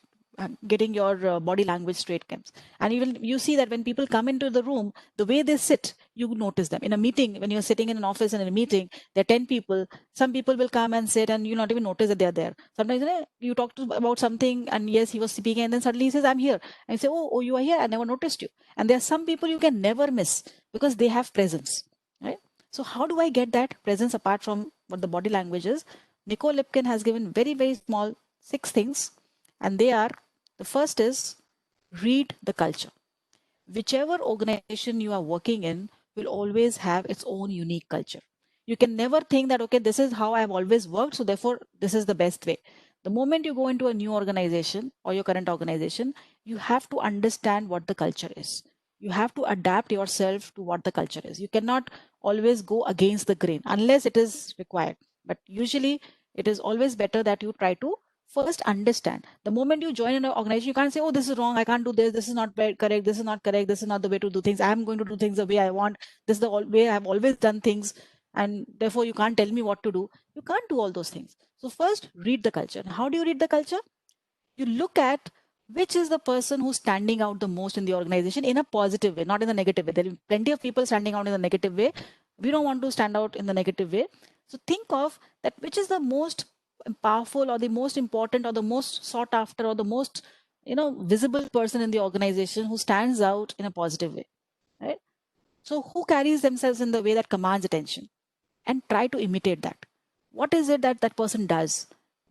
getting your body language straight comes. And even you see that when people come into the room, the way they sit, you notice them. In a meeting, when you're sitting in an office and in a meeting, there are 10 people, some people will come and sit and you not even notice that they're there. Sometimes you talk about something and yes, he was speaking, and then suddenly he says, I'm here. And you say, oh, you are here, I never noticed you. And there are some people you can never miss because they have presence, right? So how do I get that presence apart from what the body language is? Nicole Lipkin has given very, very small 6 things, and they are, the first is read the culture. Whichever organization you are working in will always have its own unique culture. You can never think that, okay, this is how I've always worked, so therefore this is the best way. The moment you go into a new organization or your current organization, you have to understand what the culture is. You have to adapt yourself to what the culture is. You cannot always go against the grain unless it is required. But usually it is always better that you try to first understand. The moment you join an organization, you can't say, oh, this is wrong, I can't do this is not correct, this is not correct, this is not the way to do things, I'm going to do things the way I want, this is the way I've always done things. and therefore you can't tell me what to do. You can't do all those things. So first, read the culture. And how do you read the culture? You look at which is the person who's standing out the most in the organization in a positive way, not in a negative way. There are plenty of people standing out in a negative way. We don't want to stand out in the negative way. So think of that, which is the most powerful or the most important or the most sought after or the most visible person in the organization who stands out in a positive way, right? So who carries themselves in the way that commands attention, and try to imitate that. What is it that that person does?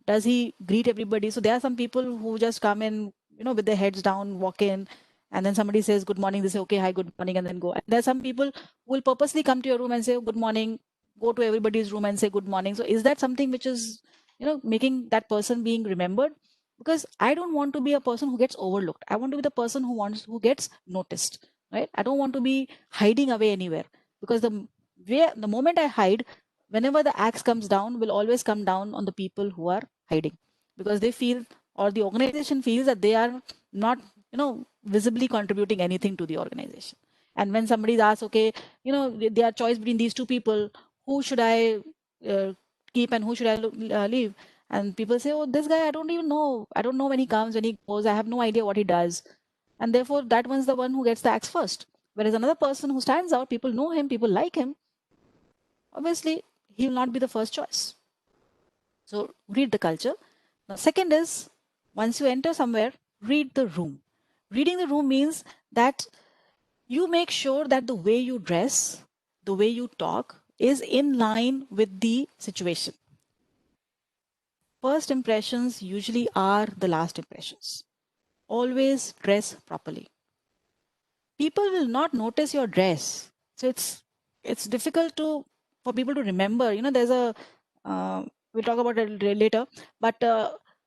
Does he greet everybody? So there are some people who just come in, with their heads down, walk in, and then somebody says good morning. They say, okay, hi, good morning, and then go. And there are some people who will purposely come to your room and say good morning, go to everybody's room and say good morning. So is that something which is, making that person being remembered? Because I don't want to be a person who gets overlooked. I want to be the person who gets noticed, right? I don't want to be hiding away anywhere, because the moment I hide, whenever the axe comes down, will always come down on the people who are hiding, because they feel, or the organization feels, that they are not, visibly contributing anything to the organization. And when somebody asks, okay, there are choice between these two people, who should I keep and who should I leave? And people say, oh, this guy, I don't even know. I don't know when he comes, when he goes. I have no idea what he does. And therefore, that one's the one who gets the axe first. Whereas another person who stands out, people know him, people like him, obviously he will not be the first choice. So read the culture. Now, second is, once you enter somewhere, read the room. Reading the room means that you make sure that the way you dress, the way you talk is in line with the situation. First impressions usually are the last impressions. Always dress properly. People will not notice your dress. So it's difficult for people to remember. There's a we'll talk about it later, but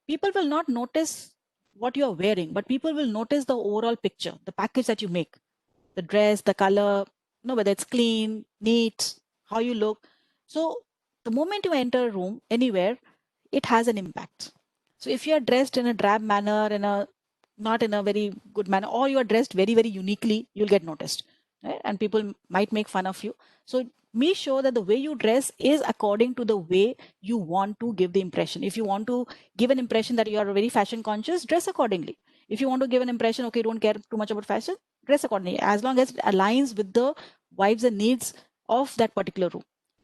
people will not notice what you're wearing, but people will notice the overall picture, the package that you make, the dress, the color, whether it's clean, neat, how you look. So the moment you enter a room anywhere, it has an impact. So if you are dressed in a drab manner, not in a very good manner, or you are dressed very, very uniquely, you'll get noticed, right? And people might make fun of you. So make sure that the way you dress is according to the way you want to give the impression. If you want to give an impression that you are very fashion conscious, dress accordingly. If you want to give an impression, okay, you don't care too much about fashion, dress accordingly, as long as it aligns with the vibes and needs of that particular room.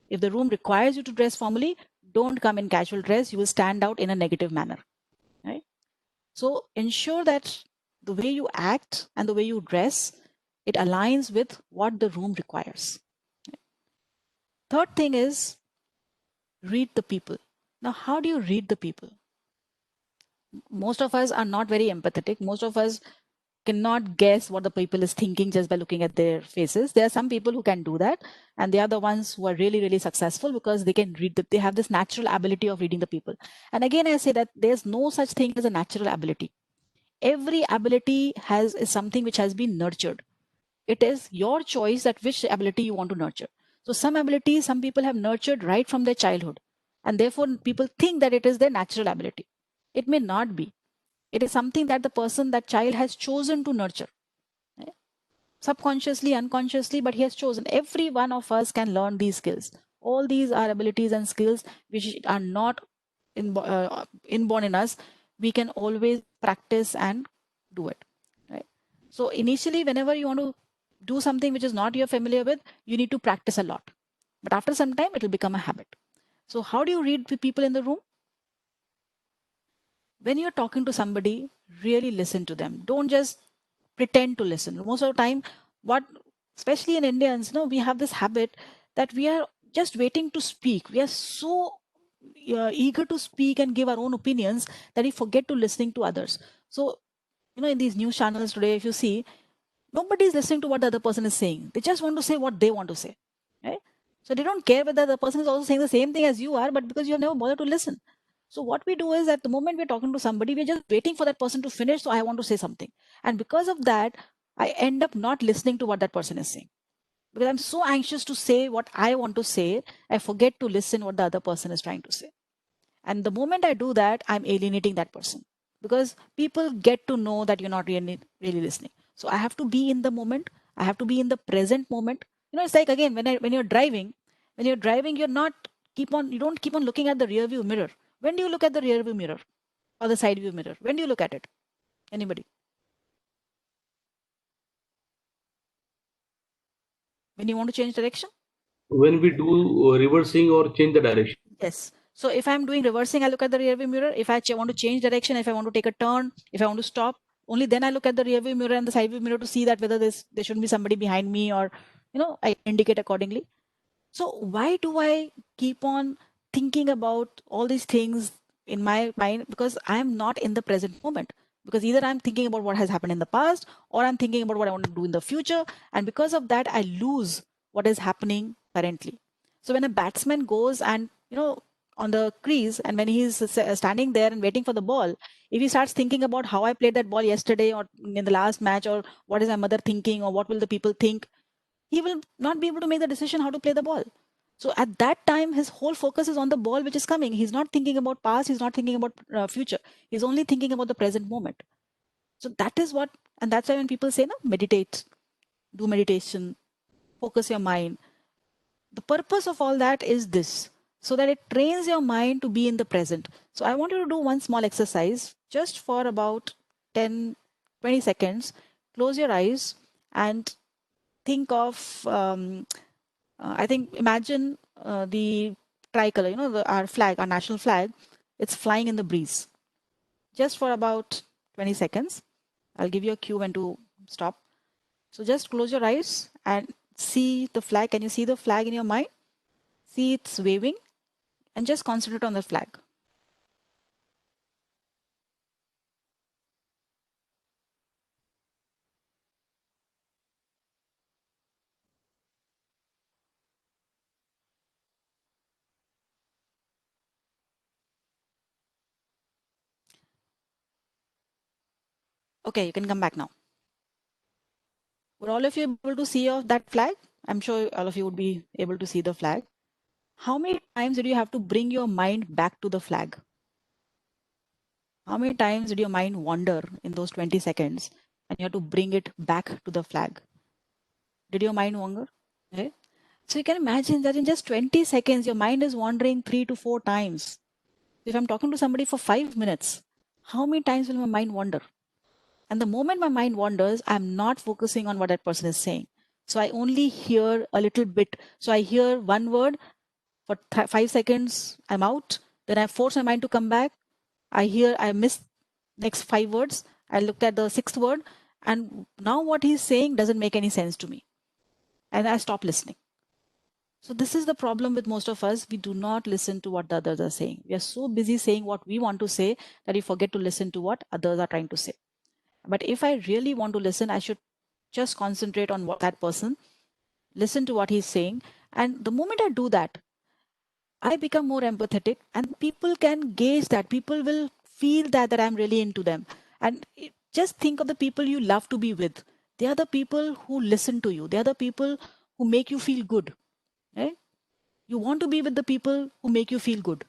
If the room requires you to dress formally, don't come in casual dress. You will stand out in a negative manner, right? So ensure that the way you act and the way you dress, it aligns with what the room requires. Third thing is, read the people. Now, how do you read the people? Most of us are not very empathetic. Most of us cannot guess what the people is thinking just by looking at their faces. There are some people who can do that, and they are the ones who are really, really successful, because they can read they have this natural ability of reading the people. And again, I say that there's no such thing as a natural ability. Every ability is something which has been nurtured. It is your choice that which ability you want to nurture. So some abilities, some people have nurtured right from their childhood, and therefore people think that it is their natural ability. It may not be. It is something that the person, that child, has chosen to nurture, right? Subconsciously, unconsciously, but he has chosen. Every one of us can learn these skills. All these are abilities and skills which are not inborn in us. We can always practice and do it, right? So initially, whenever you want to do something which is not you're familiar with, you need to practice a lot. But after some time, it will become a habit. So how do you read the people in the room? When you're talking to somebody, really listen to them. Don't just pretend to listen. Most of the time, especially in Indians, we have this habit that we are just waiting to speak. We are so eager to speak and give our own opinions that we forget to listening to others. So, in these news channels today, if you see, nobody is listening to what the other person is saying. They just want to say what they want to say, right? So they don't care whether the person is also saying the same thing as you are, but because you have never bothered to listen. So what we do is, at the moment we're talking to somebody, we're just waiting for that person to finish. So I want to say something. And because of that, I end up not listening to what that person is saying. Because I'm so anxious to say what I want to say, I forget to listen what the other person is trying to say. And the moment I do that, I'm alienating that person, because people get to know that you're not really listening. So I have to be in the moment. I have to be in the present moment. It's like, again, when you're driving, When you're driving, you don't keep on looking at the rear view mirror. When do you look at the rear view mirror or the side view mirror? When do you look at it? Anybody? When you want to change direction? When we do reversing or change the direction. Yes. So if I'm doing reversing, I look at the rear view mirror. If I want to change direction, if I want to take a turn, if I want to stop, only then I look at the rear view mirror and the side view mirror to see that whether there shouldn't be somebody behind me, or I indicate accordingly. So why do I keep on thinking about all these things in my mind? Because I'm not in the present moment. Because either I'm thinking about what has happened in the past, or I'm thinking about what I want to do in the future. And because of that, I lose what is happening currently. So when a batsman goes and, on the crease, and when he's standing there and waiting for the ball, if he starts thinking about how I played that ball yesterday or in the last match, or what is my mother thinking, or what will the people think, he will not be able to make the decision how to play the ball. So at that time, his whole focus is on the ball which is coming. He's not thinking about past. He's not thinking about future. He's only thinking about the present moment. So that is what, and that's why when people say, no, meditate, do meditation, focus your mind. The purpose of all that is this, so that it trains your mind to be in the present. So I want you to do one small exercise just for about 10, 20 seconds. Close your eyes and think of, imagine the tricolor, our flag, our national flag, it's flying in the breeze. Just for about 20 seconds. I'll give you a cue when to stop. So just close your eyes and see the flag. Can you see the flag in your mind? See it's waving, and just concentrate on the flag. Okay, you can come back now. Would all of you be able to see that flag? I'm sure all of you would be able to see the flag. How many times did you have to bring your mind back to the flag? How many times did your mind wander in those 20 seconds and you have to bring it back to the flag? Did your mind wander? Okay. So you can imagine that in just 20 seconds, your mind is wandering 3 to 4 times. If I'm talking to somebody for 5 minutes, how many times will my mind wander? And the moment my mind wanders, I'm not focusing on what that person is saying. So I only hear a little bit. So I hear one word for 5 seconds, I'm out. Then I force my mind to come back. I miss next 5 words. I looked at the 6th word, and now what he's saying doesn't make any sense to me. And I stop listening. So this is the problem with most of us. We do not listen to what the others are saying. We are so busy saying what we want to say that we forget to listen to what others are trying to say. But if I really want to listen, I should just concentrate on what that person, listen to what he's saying. And the moment I do that, I become more empathetic, and people can gauge that. People will feel that I'm really into them. And just think of the people you love to be with. They are the people who listen to you. They are the people who make you feel good. Right? You want to be with the people who make you feel good.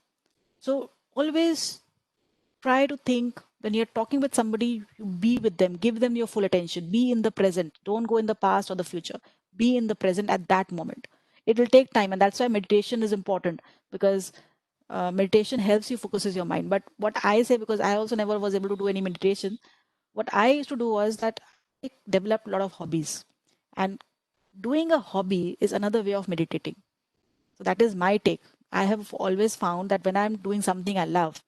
So always try to think, when you're talking with somebody, you be with them, give them your full attention, be in the present. Don't go in the past or the future. Be in the present at that moment. It will take time, and that's why meditation is important, because meditation helps you focuses your mind. But what I say, because I also never was able to do any meditation, what I used to do was that I developed a lot of hobbies, and doing a hobby is another way of meditating. So that is my take. I have always found that when I'm doing something I love,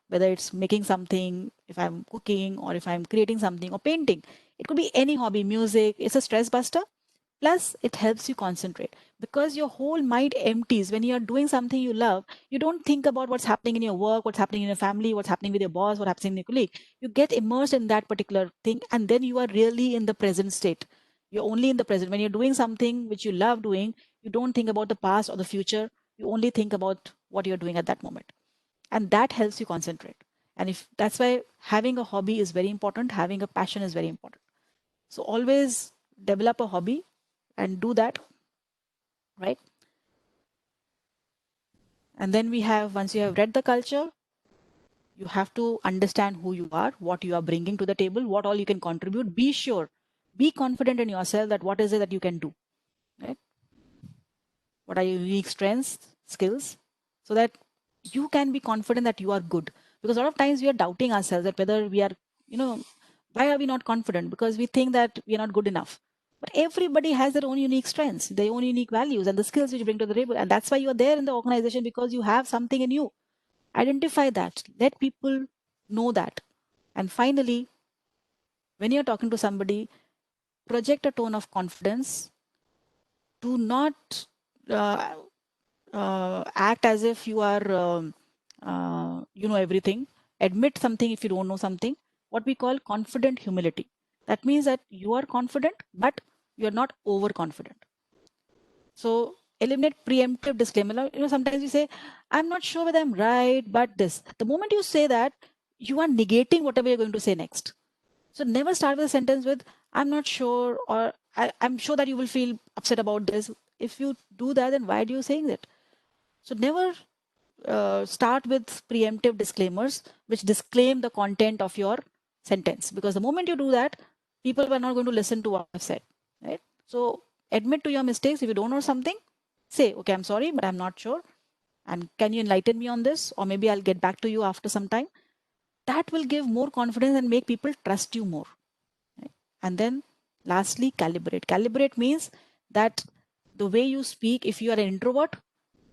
whether it's making something, if I'm cooking, or if I'm creating something, or painting, it could be any hobby, music, it's a stress buster. Plus, it helps you concentrate, because your whole mind empties. When you're doing something you love, you don't think about what's happening in your work, what's happening in your family, what's happening with your boss, what's happening with your colleague. You get immersed in that particular thing, and then you are really in the present state. You're only in the present. When you're doing something which you love doing, you don't think about the past or the future. You only think about what you're doing at that moment. And that helps you concentrate. And if that's why having a hobby is very important, having a passion is very important. So always develop a hobby and do that, right? And then once you have read the culture, you have to understand who you are, what you are bringing to the table, what all you can contribute. Be sure, be confident in yourself that what is it that you can do, right? what are your unique strengths, skills, so that you can be confident that you are good. Because a lot of times we are doubting ourselves that whether we are, why are we not confident? Because we think that we are not good enough. But everybody has their own unique strengths, their own unique values, and the skills which you bring to the table. And that's why you are there in the organization, because you have something in you. Identify that. Let people know that. And finally, when you're talking to somebody, project a tone of confidence. Do not act as if you are, you know everything. Admit something if you don't know something. What we call confident humility. That means that you are confident, but you are not overconfident. So eliminate preemptive disclaimer. Sometimes you say, I'm not sure whether I'm right, but this. The moment you say that, you are negating whatever you're going to say next. So never start with a sentence with, I'm not sure, or I'm sure that you will feel upset about this. If you do that, then why are you saying that? So never start with preemptive disclaimers which disclaim the content of your sentence, because the moment you do that, people are not going to listen to what I've said, right? So admit to your mistakes. If you don't know something, say, okay, I'm sorry, but I'm not sure, and can you enlighten me on this, or maybe I'll get back to you after some time. That will give more confidence and make people trust you more, right? And then lastly, calibrate means that the way you speak, if you are an introvert,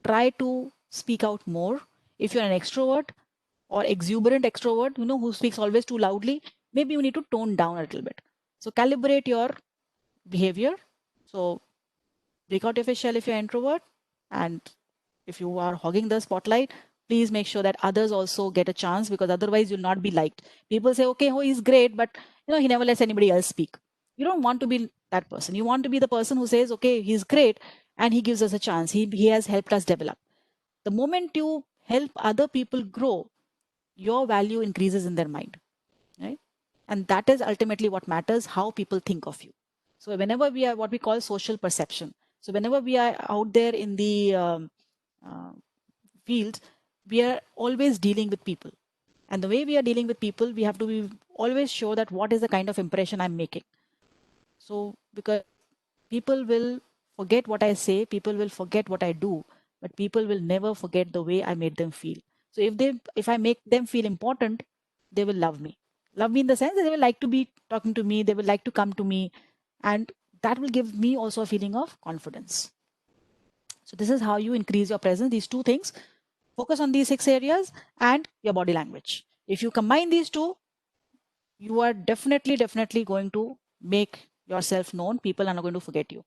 try to speak out more. If you're an extrovert or exuberant extrovert, who speaks always too loudly, maybe you need to tone down a little bit. So calibrate your behavior. So break out of your shell if you're an introvert, and if you are hogging the spotlight, please make sure that others also get a chance, because otherwise you'll not be liked. People say, okay, oh, he's great, but he never lets anybody else speak. You don't want to be that person. You want to be the person who says, okay, he's great and he gives us a chance. He has helped us develop. The moment you help other people grow, your value increases in their mind, right? And that is ultimately what matters, how people think of you. So whenever we are what we call social perception, so whenever we are out there in the field, we are always dealing with people. And the way we are dealing with people, we have to be always sure that what is the kind of impression I'm making. So because people will forget what I say, people will forget what I do, but people will never forget the way I made them feel. So if I make them feel important, they will love me. Love me in the sense that they will like to be talking to me, they will like to come to me, and that will give me also a feeling of confidence. So this is how you increase your presence. These two things, focus on these 6 areas and your body language. If you combine these two, you are definitely going to make yourself known. People are not going to forget you,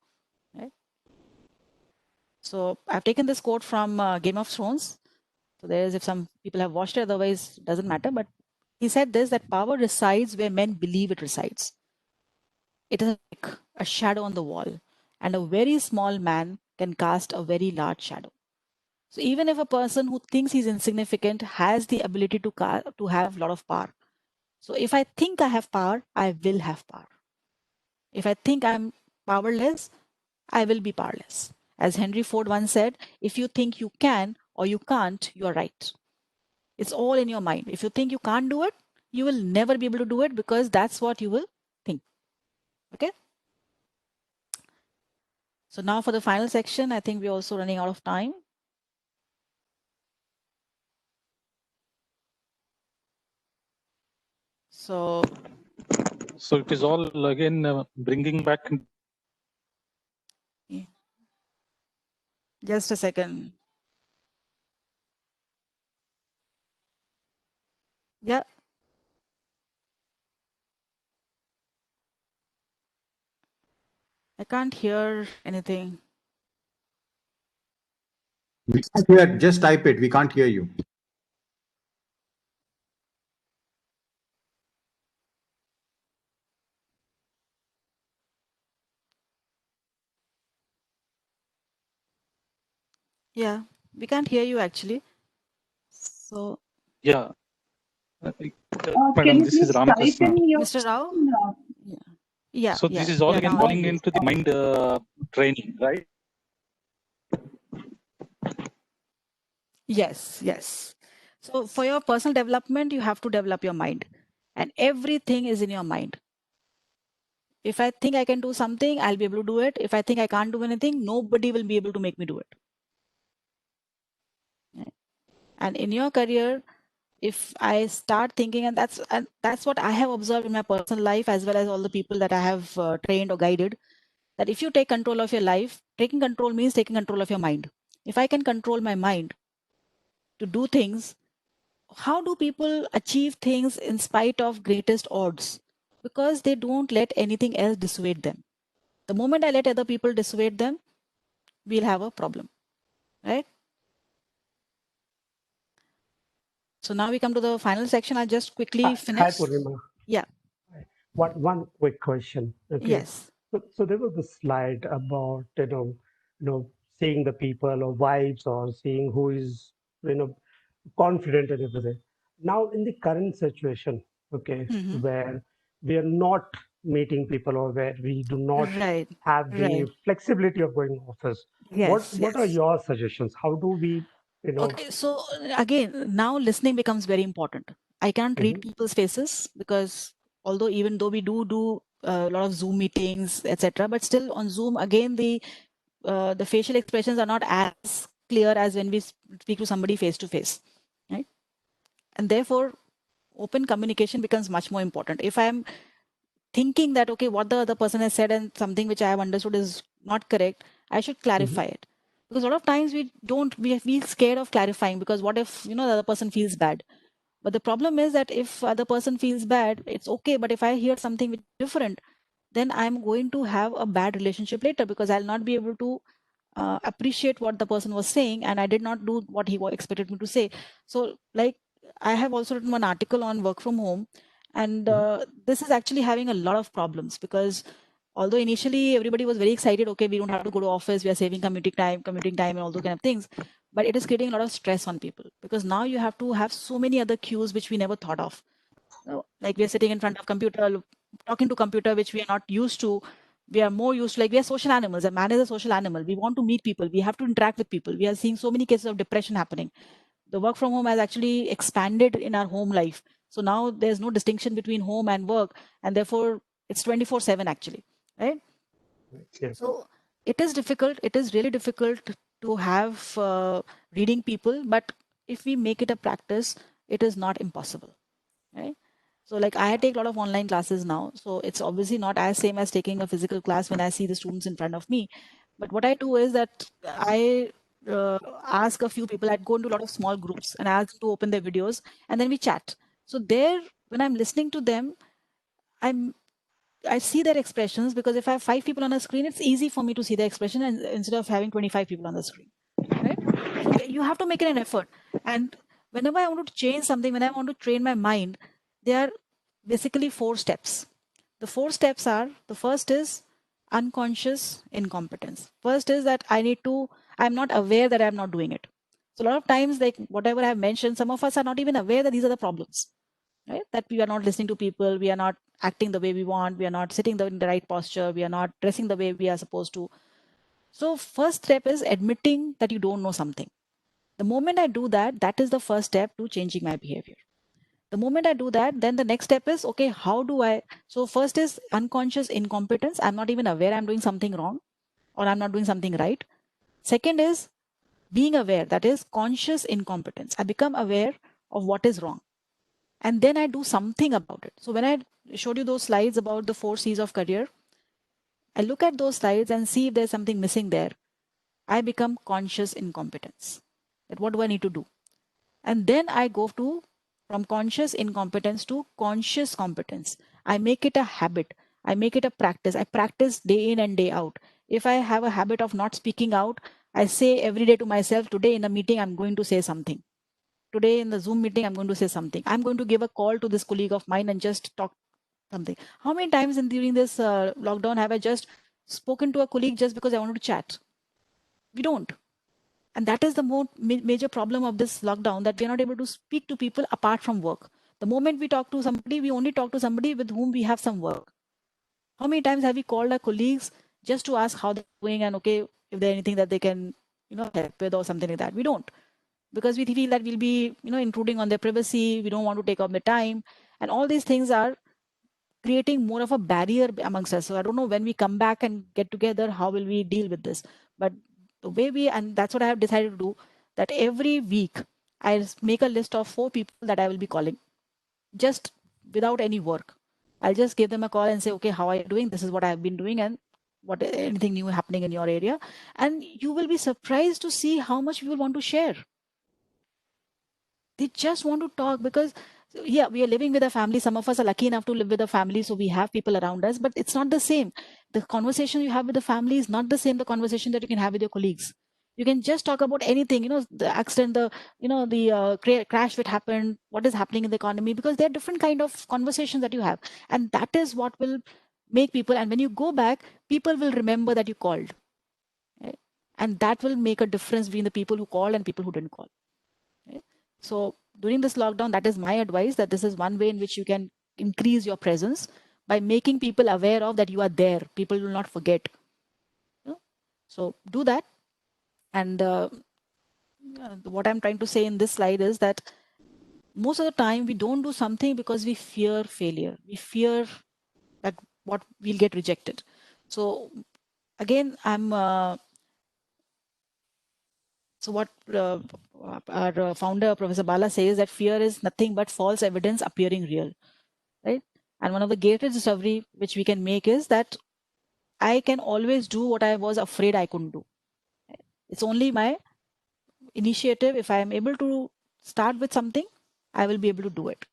right? So I've taken this quote from Game of Thrones. So there is, if some people have watched it, otherwise it doesn't matter. But he said this, that power resides where men believe it resides. It is like a shadow on the wall, and a very small man can cast a very large shadow. So even if a person who thinks he's insignificant has the ability to have a lot of power. So if I think I have power, I will have power. If I think I'm powerless, I will be powerless. As Henry Ford once said, if you think you can or you can't, you are right. It's all in your mind. If you think you can't do it, you will never be able to do it, because that's what you will think. Okay? So now for the final section, I think we're also running out of time. So it is all again bringing back. Yeah. Just a second. Yeah. I can't hear anything. We can't hear. Just type it. We can't hear you. Yeah, we can't hear you actually. So Yeah. Can Madam, you this is please type Ramakrishna. in your Mr. Rao? Yeah. So this is all Yeah, again now falling I into the mind training, right? Yes. So for your personal development, you have to develop your mind, and everything is in your mind. If I think I can do something, I'll be able to do it. If I think I can't do anything, nobody will be able to make me do it. Right? And in your career, if I start thinking, and that's what I have observed in my personal life as well as all the people that I have trained or guided, that if you take control of your life, taking control means taking control of your mind. If I can control my mind to do things, how do people achieve things in spite of greatest odds? Because they don't let anything else dissuade them. The moment I let other people dissuade them, we'll have a problem, right? So now we come to the final section. I'll just quickly Hi, finish. Purnima. Yeah. One quick question. Okay. Yes. So there was a slide about seeing the people or vibes or seeing who is confident and everything. Now in the current situation, okay, Mhm. where we are not meeting people or where we do not Right. have the Right. flexibility of going office, Yes. what are Yes. your suggestions? How do we Okay. So again, now listening becomes very important. I can't read Mhm. people's faces because even though we do a lot of Zoom meetings, etc., but still on Zoom, again, the facial expressions are not as clear as when we speak to somebody face to face, right? And therefore, open communication becomes much more important. If I'm thinking that, okay, what the other person has said and something which I have understood is not correct, I should clarify it. Because a lot of times we feel scared of clarifying because what if, the other person feels bad? But the problem is that if other person feels bad, it's okay. But if I hear something which is different, then I'm going to have a bad relationship later because I'll not be able to appreciate what the person was saying, and I did not do what he expected me to say. So, like, I have also written one article on work from home, and this is actually having a lot of problems because although initially everybody was very excited, okay, we don't have to go to office, we are saving commuting time, and all those kind of things, but it is creating a lot of stress on people because now you have to have so many other cues which we never thought of. Like we are sitting in front of computer, talking to computer, which we are not used to. We are more used to, like, we are social animals. A man is a social animal. We want to meet people. We have to interact with people. We are seeing so many cases of depression happening. The work from home has actually expanded in our home life. So now there's no distinction between home and work, and therefore it's 24/7 actually, right? Yes. So it is difficult. It is really difficult to have reading people, but if we make it a practice, it is not impossible, right? So like I take a lot of online classes now. So it's obviously not as same as taking a physical class when I see the students in front of me. But what I do is that I ask a few people, I'd go into a lot of small groups and ask them to open their videos and then we chat. So there, when I'm listening to them, I see their expressions because if I have 5 people on a screen, it's easy for me to see their expression and instead of having 25 people on the screen, right? So you have to make it an effort. And whenever I want to change something, when I want to train my mind, there are basically 4 steps. The 4 steps are, the first is unconscious incompetence. First is that I'm not aware that I'm not doing it. So a lot of times, like whatever I've mentioned, some of us are not even aware that these are the problems, right? That we are not listening to people, we are not acting the way we want, we are not sitting in the right posture, we are not dressing the way we are supposed to. So first step is admitting that you don't know something. The moment I do that, that is the first step to changing my behavior. The moment I do that, then the next step is, okay, how do I? So first is unconscious incompetence. I'm not even aware I'm doing something wrong or I'm not doing something right. Second is being aware, that is conscious incompetence. I become aware of what is wrong and then I do something about it. So when I showed you those slides about the 4 C's of career, I look at those slides and see if there's something missing there. I become conscious incompetence. That what do I need to do? And then I go to from conscious incompetence to conscious competence. I make it a habit. I make it a practice. I practice day in and day out. If I have a habit of not speaking out, I say every day to myself, today in a meeting, I'm going to say something. Today in the Zoom meeting, I'm going to say something. I'm going to give a call to this colleague of mine and just talk something. How many times during this lockdown have I just spoken to a colleague just because I wanted to chat? We don't. And that is the major problem of this lockdown, that we are not able to speak to people apart from work. The moment we talk to somebody, we only talk to somebody with whom we have some work. How many times have we called our colleagues just to ask how they're doing and, okay, if there's anything that they can, help with or something like that? We don't. Because we feel that we'll be, intruding on their privacy. We don't want to take up the time. And all these things are creating more of a barrier amongst us. So I don't know when we come back and get together, how will we deal with this? But the way and that's what I have decided to do, that every week I'll make a list of 4 people that I will be calling, just without any work. I'll just give them a call and say, okay, how are you doing? This is what I've been doing, and what anything new happening in your area. And you will be surprised to see how much people want to share. They just want to talk because, yeah, we are living with a family. Some of us are lucky enough to live with a family, so we have people around us, but it's not the same. The conversation you have with the family is not the same the conversation that you can have with your colleagues. You can just talk about anything, the accident, the crash that happened, what is happening in the economy, because there are different kind of conversations that you have. And that is what will make people, and when you go back, people will remember that you called. Right? And that will make a difference between the people who called and people who didn't call. Right? So during this lockdown, that is my advice, that this is one way in which you can increase your presence by making people aware of that you are there. People will not forget. So do that. And what I'm trying to say in this slide is that most of the time we don't do something because we fear failure. We fear that what we'll get rejected. So again, so what our founder, Professor Bala, says, that fear is nothing but false evidence appearing real, right? And one of the greatest discovery which we can make is that I can always do what I was afraid I couldn't do. It's only my initiative. If I am able to start with something, I will be able to do it.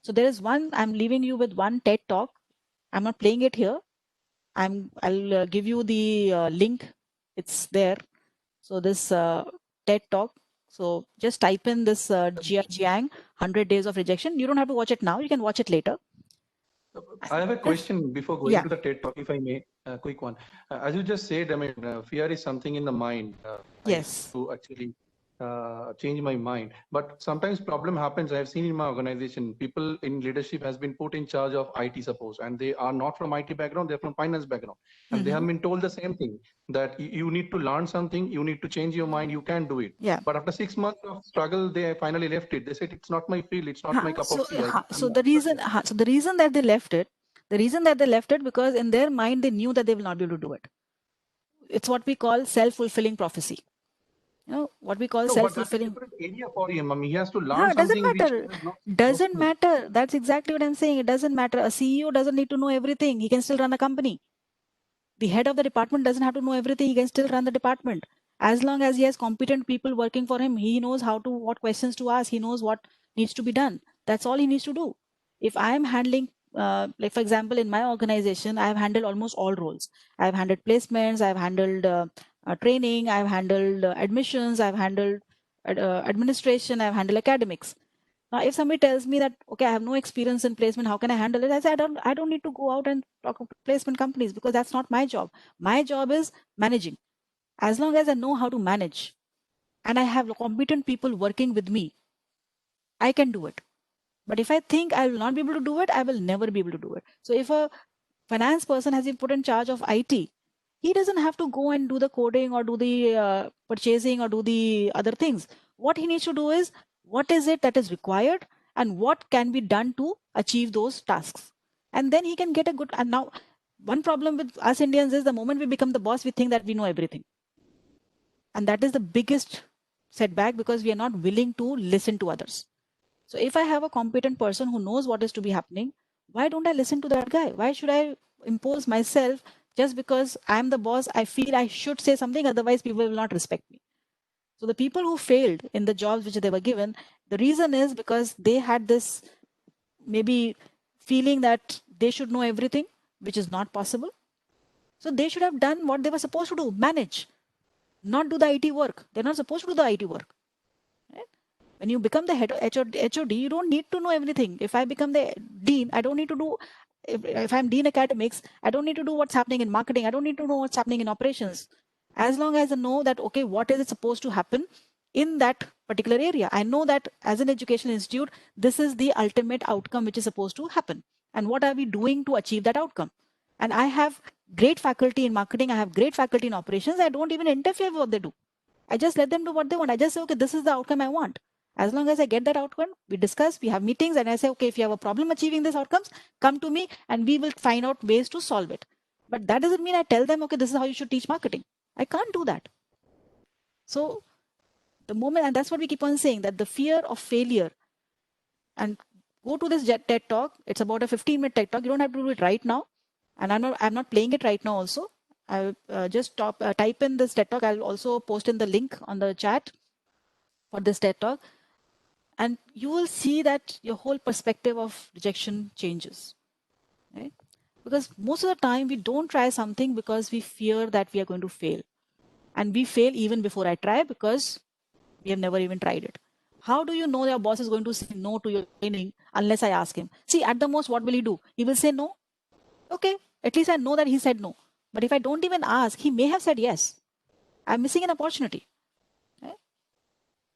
So there is one, I'm leaving you with one TED talk. I'm not playing it here. I'll give you the link. It's there. So this TED talk. So just type in this Jia Jiang, 100 Days of Rejection. You don't have to watch it now. You can watch it later. I have a question before going to the TED talk, if I may, a quick one. As you just said, I mean, fear is something in the mind. Yes. To actually change my mind. But sometimes problem happens. I have seen in my organization, people in leadership has been put in charge of IT, suppose, and they are not from IT background, they're from finance background. And they have been told the same thing, that you need to learn something, you need to change your mind, you can do it. Yeah. But after 6 months of struggle, they finally left it. They said, it's not my field, it's not my cup of tea. So the reason that they left it, because in their mind, they knew that they will not be able to do it. It's what we call self-fulfilling prophecy. What we call self-fulfilling area for him. I mean, he has to learn no, it doesn't something. matter. Doesn't matter. That's exactly what I'm saying. It doesn't matter. A CEO doesn't need to know everything. He can still run a company. The head of the department doesn't have to know everything. He can still run the department. As long as he has competent people working for him, he knows what questions to ask. He knows what needs to be done. That's all he needs to do. If I am handling, like for example, in my organization, I've handled almost all roles. I've handled placements. I've handled training. I've handled admissions. I've handled administration. I've handled academics. Now, if somebody tells me that, okay, I have no experience in placement, how can I handle it? I say, I don't need to go out and talk to placement companies, because that's not my job. My job is managing. As long as I know how to manage and I have competent people working with me, I can do it. But if I think I will not be able to do it, I will never be able to do it. So if a finance person has been put in charge of IT, he doesn't have to go and do the coding or do the purchasing or do the other things. What he needs to do is, what is it that is required and what can be done to achieve those tasks? And then he can get a good, and now one problem with us Indians is the moment we become the boss, we think that we know everything. And that is the biggest setback, because we are not willing to listen to others. So if I have a competent person who knows what is to be happening, why don't I listen to that guy? Why should I impose myself just because I'm the boss? I feel I should say something, otherwise people will not respect me. So the people who failed in the jobs which they were given, the reason is because they had this maybe feeling that they should know everything, which is not possible. So they should have done what they were supposed to do, manage, not do the IT work. They're not supposed to do the IT work. Right? When you become the head of HOD, you don't need to know everything. If I become the dean, I don't need to do, if I'm dean academics, I don't need to do what's happening in marketing. I don't need to know what's happening in operations. As long as I know that, okay, what is it supposed to happen in that particular area? I know that as an educational institute, this is the ultimate outcome which is supposed to happen. And what are we doing to achieve that outcome? And I have great faculty in marketing. I have great faculty in operations. I don't even interfere with what they do. I just let them do what they want. I just say, okay, this is the outcome I want. As long as I get that outcome, we discuss, we have meetings, and I say, okay, if you have a problem achieving these outcomes, come to me and we will find out ways to solve it. But that doesn't mean I tell them, okay, this is how you should teach marketing. I can't do that. So the moment, and that's what we keep on saying, that the fear of failure, and go to this TED talk. It's about a 15-minute TED talk. You don't have to do it right now. And I'm not playing it right now also. I just type in this TED talk. I'll also post in the link on the chat for this TED talk. And you will see that your whole perspective of rejection changes. Right? Because most of the time we don't try something because we fear that we are going to fail. And we fail even before I try because we have never even tried it. How do you know your boss is going to say no to your training unless I ask him? See, at the most, what will he do? He will say no. Okay, at least I know that he said no. But if I don't even ask, he may have said yes. I'm missing an opportunity. Right?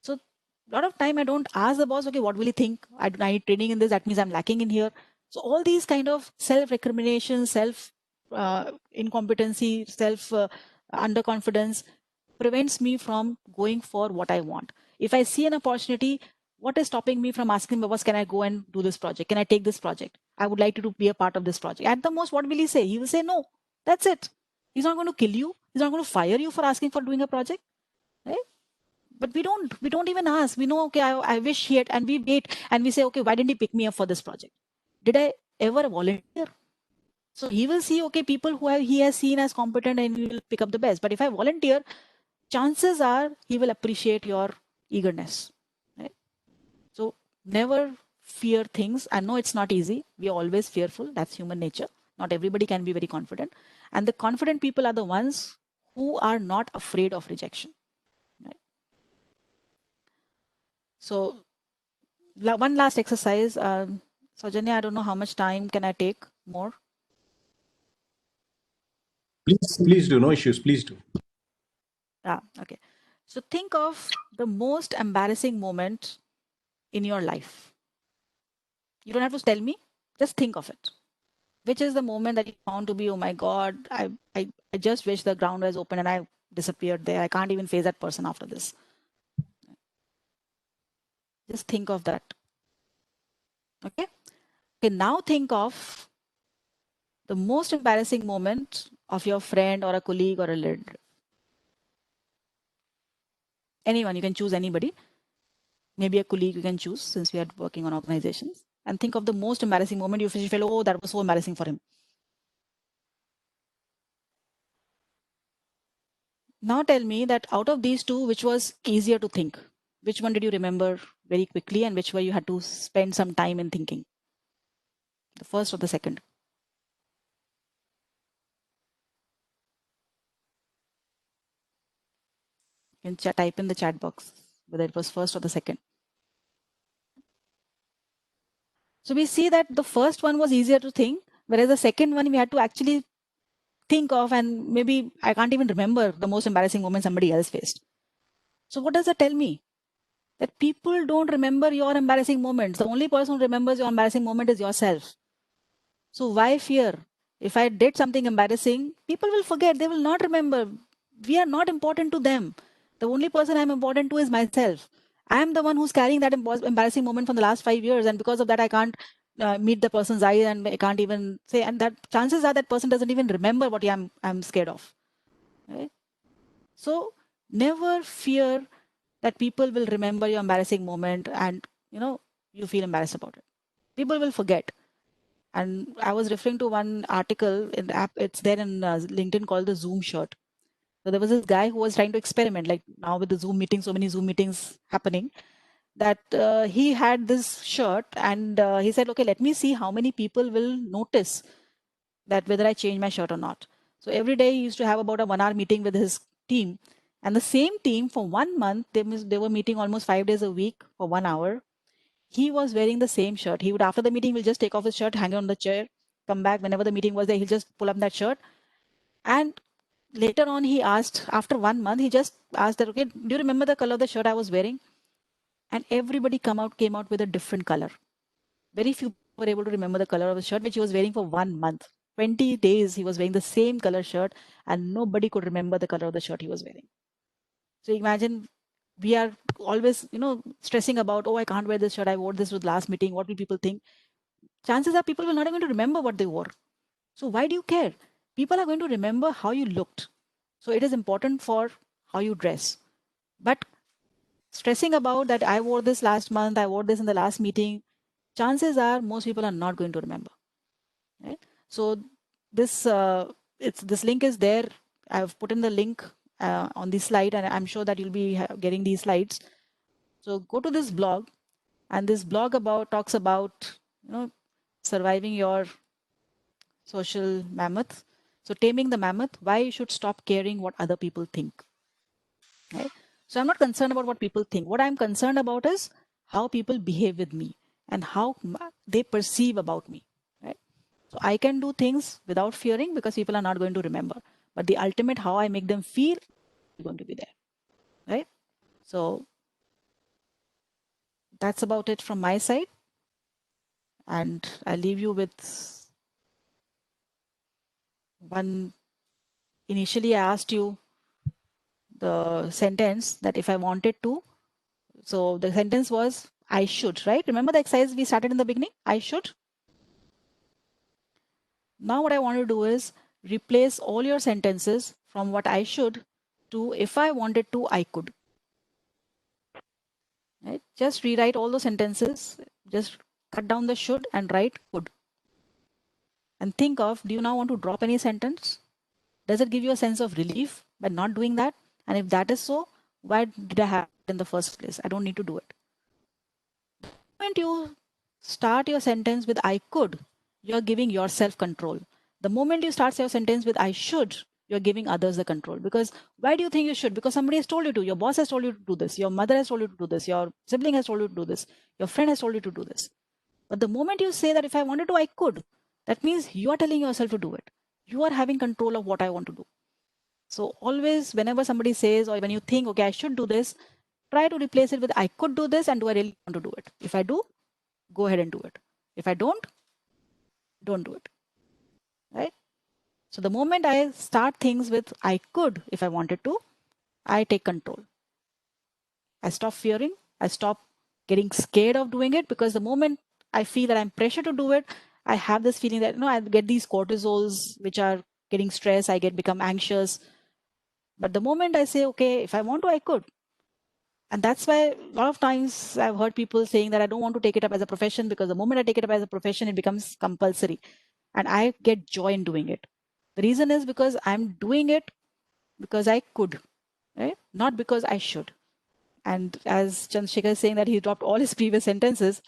So a lot of time I don't ask the boss, okay, what will he think? I need training in this. That means I'm lacking in here. So all these kind of self-recrimination, self-incompetency, self-underconfidence prevents me from going for what I want. If I see an opportunity, what is stopping me from asking my boss, can I go and do this project? Can I take this project? I would like to be a part of this project. At the most, what will he say? He will say no. That's it. He's not going to kill you. He's not going to fire you for asking for doing a project. Right? But we don't even ask. We know, okay, I wish he had, and we wait and we say, okay, why didn't he pick me up for this project? Did I ever volunteer? So he will see, okay, people who he has seen as competent and he will pick up the best. But if I volunteer, chances are he will appreciate your eagerness. Right? So never fear things. I know it's not easy. We are always fearful. That's human nature. Not everybody can be very confident. And the confident people are the ones who are not afraid of rejection. Right? So one last exercise. Saujanya, I don't know how much time can I take more. Please do. No issues. Please do. Okay. So think of the most embarrassing moment in your life. You don't have to tell me. Just think of it. Which is the moment that you found to be, oh my God, I just wish the ground was open and I disappeared there. I can't even face that person after this. Just think of that. Okay. Now think of the most embarrassing moment of your friend or a colleague or a leader. Anyone, you can choose anybody. Maybe a colleague you can choose since we are working on organizations. And think of the most embarrassing moment you feel, oh, that was so embarrassing for him. Now tell me that out of these two, which was easier to think? Which one did you remember very quickly and which one you had to spend some time in thinking? The first or the second? You can type in the chat box whether it was first or the second. So we see that the first one was easier to think, whereas the second one we had to actually think of, and maybe I can't even remember the most embarrassing moment somebody else faced. So what does that tell me? That people don't remember your embarrassing moments. The only person who remembers your embarrassing moment is yourself. So why fear? If I did something embarrassing, people will forget. They will not remember. We are not important to them. The only person I'm important to is myself. I am the one who's carrying that embarrassing moment from the last 5 years. And because of that, I can't meet the person's eye and I can't even say, and that chances are that person doesn't even remember what I'm scared of. Right? So never fear that people will remember your embarrassing moment and you feel embarrassed about it. People will forget. And I was referring to one article in the app, it's there in LinkedIn, called the Zoom shirt. So there was this guy who was trying to experiment, like now with the Zoom meetings, so many Zoom meetings happening, that he had this shirt and he said, okay, let me see how many people will notice that whether I change my shirt or not. So every day he used to have about a 1 hour meeting with his team. And the same team for 1 month, they were meeting almost 5 days a week for 1 hour. He was wearing the same shirt. He would, after the meeting, will just take off his shirt, hang it on the chair, come back. Whenever the meeting was there, he'll just pull up that shirt. And later on, he asked, after 1 month, he just asked that, okay, do you remember the color of the shirt I was wearing? And everybody came out with a different color. Very few were able to remember the color of the shirt, which he was wearing for 1 month. 20 days, he was wearing the same color shirt and nobody could remember the color of the shirt he was wearing. So imagine we are always, stressing about, oh, I can't wear this shirt. I wore this with last meeting. What will people think? Chances are people will not even remember what they wore. So why do you care? People are going to remember how you looked. So it is important for how you dress. But stressing about that I wore this last month, I wore this in the last meeting, chances are most people are not going to remember. Right? So this this link is there. I've put in the link on the slide, and I'm sure that you'll be getting these slides. So go to this blog, and this blog talks about surviving your social mammoth. So taming the mammoth, why you should stop caring what other people think. Right? So I'm not concerned about what people think. What I'm concerned about is how people behave with me and how they perceive about me. Right? So I can do things without fearing because people are not going to remember. But the ultimate how I make them feel is going to be there. Right? So that's about it from my side. And I'll leave you with one. Initially, I asked you the sentence that if I wanted to. So the sentence was, I should, right? Remember the exercise we started in the beginning? I should. Now what I want to do is replace all your sentences from what I should to if I wanted to, I could. Right? Just rewrite all the sentences. Just cut down the should and write could. And think of, do you now want to drop any sentence? Does it give you a sense of relief by not doing that? And if that is so, why did I have it in the first place? I don't need to do it. When you start your sentence with I could, you're giving yourself control. The moment you start your sentence with I should, you're giving others the control. Because why do you think you should? Because somebody has told you to. Your boss has told you to do this. Your mother has told you to do this. Your sibling has told you to do this. Your friend has told you to do this. But the moment you say that if I wanted to, I could, that means you are telling yourself to do it. You are having control of what I want to do. So always, whenever somebody says, or when you think, okay, I should do this, try to replace it with I could do this, and do I really want to do it? If I do, go ahead and do it. If I don't do it. Right? So the moment I start things with I could, if I wanted to, I take control. I stop fearing. I stop getting scared of doing it, because the moment I feel that I'm pressured to do it, I have this feeling that I get these cortisols which are getting stressed. I become anxious. But the moment I say, okay, if I want to, I could. And that's why a lot of times I've heard people saying that I don't want to take it up as a profession, because the moment I take it up as a profession, it becomes compulsory. And I get joy in doing it. The reason is because I'm doing it because I could, right? Not because I should. And as Chandrasekhar is saying that he dropped all his previous sentences.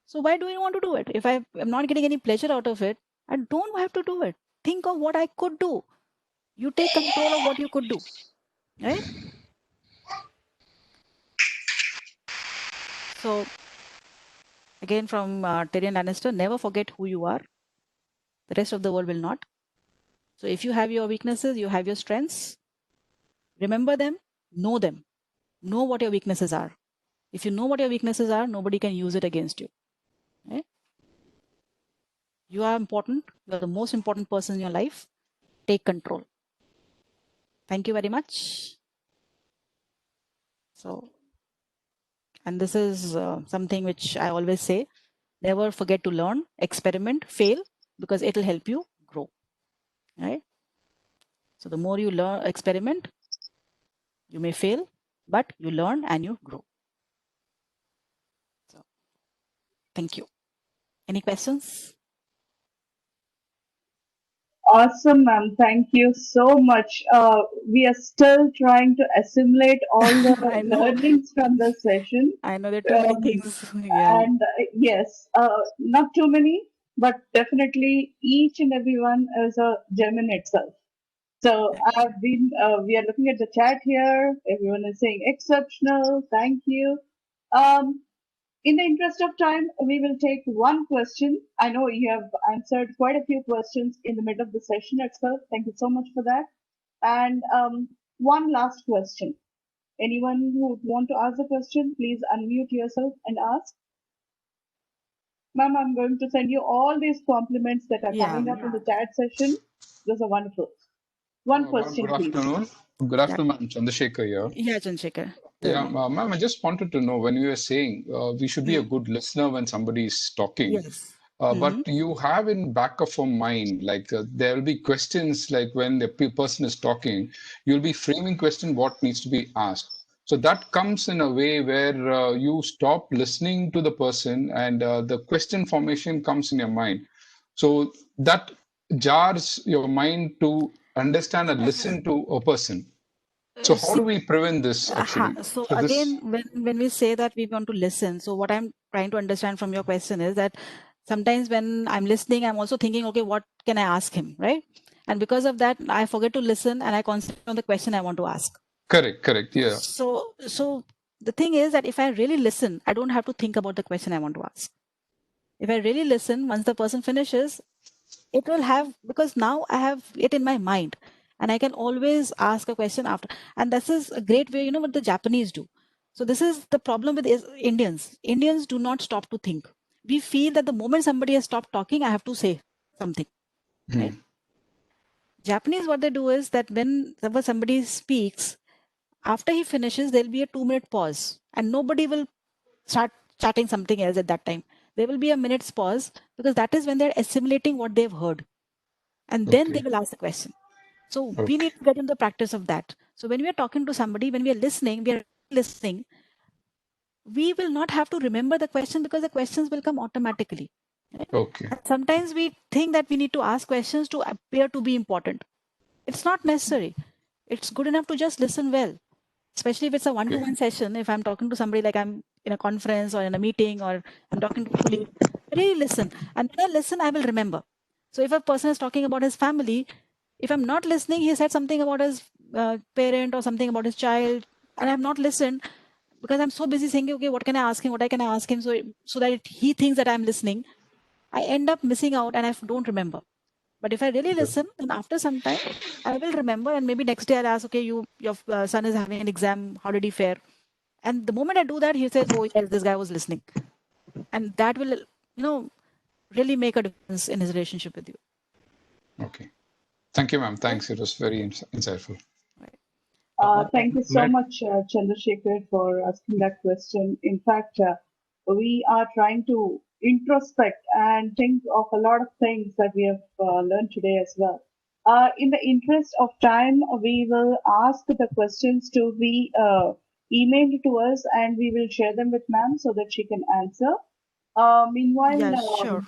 So why do you want to do it? If I am not getting any pleasure out of it, I don't have to do it. Think of what I could do. You take control of what you could do, right? So again, from Tyrion Lannister, never forget who you are. The rest of the world will not. So if you have your weaknesses, you have your strengths. Remember them, know them. Know what your weaknesses are. If you know what your weaknesses are, nobody can use it against you. Right? You are important. You are the most important person in your life. Take control. Thank you very much. So, and this is something which I always say, never forget to learn, experiment, fail, because it will help you grow. Right? So the more you learn, experiment, you may fail, but you learn and you grow. So, thank you. Any questions? Awesome, ma'am. Thank you so much. We are still trying to assimilate all the learnings from the session. I know there are too many things. Yeah. And yes, not too many, but definitely each and every one is a gem in itself. So we are looking at the chat here. Everyone is saying exceptional. Thank you. In the interest of time, we will take one question. I know you have answered quite a few questions in the middle of the session itself. Thank you so much for that. And one last question. Anyone who would want to ask a question, please unmute yourself and ask. Ma'am, I'm going to send you all these compliments that are coming up in the chat session. Those are wonderful. One question, Good please. afternoon. Good afternoon, Ma'am. Chandrasekhar here. Yeah, Chandrasekhar. Yeah, ma'am, I just wanted to know when you were saying we should be a good listener when somebody is talking. Yes. But you have in back of your mind, like there will be questions like when the person is talking, you'll be framing question what needs to be asked. So that comes in a way where you stop listening to the person and the question formation comes in your mind. So that jars your mind to understand and listen to a person. So how do we prevent this actually? So So this, again, when we say that we want to listen, so what I'm trying to understand from your question is that sometimes when I'm listening, I'm also thinking, okay, what can I ask him, right? And because of that, I forget to listen and I concentrate on the question I want to ask. correct, yeah. So the thing is that if I really listen, I don't have to think about the question I want to ask. If I really listen, once the person finishes, it will have, because now I have it in my mind and I can always ask a question after. And this is a great way, what the Japanese do. So this is the problem with Indians. Indians do not stop to think. We feel that the moment somebody has stopped talking, I have to say something. Right? Japanese, what they do is that whenever somebody speaks, after he finishes, there'll be a 2-minute pause and nobody will start chatting something else at that time. There will be a minute's pause because that is when they're assimilating what they've heard. And then they will ask the question. So we need to get into the practice of that. So when we are talking to somebody, when we are listening, we will not have to remember the question because the questions will come automatically. Okay. And sometimes we think that we need to ask questions to appear to be important. It's not necessary. It's good enough to just listen well, especially if it's a one-to-one session. If I'm talking to somebody like I'm in a conference or in a meeting or I'm talking to a colleague, really listen. And when I listen, I will remember. So if a person is talking about his family, if I'm not listening, he said something about his parent or something about his child, and I have not listened because I'm so busy saying, okay, what can I ask him? What can I ask him? So that he thinks that I'm listening, I end up missing out and I don't remember. But if I really listen, then after some time, I will remember, and maybe next day I'll ask, okay, your son is having an exam. How did he fare? And the moment I do that, he says, oh, yes, this guy was listening. And that will, really make a difference in his relationship with you. Okay. Thank you, ma'am. Thanks. It was very insightful. Thank you so much, Chandrasekhar, for asking that question. In fact, we are trying to introspect and think of a lot of things that we have learned today as well. In the interest of time, we will ask the questions to be emailed to us and we will share them with ma'am so that she can answer. Meanwhile, yeah, sure.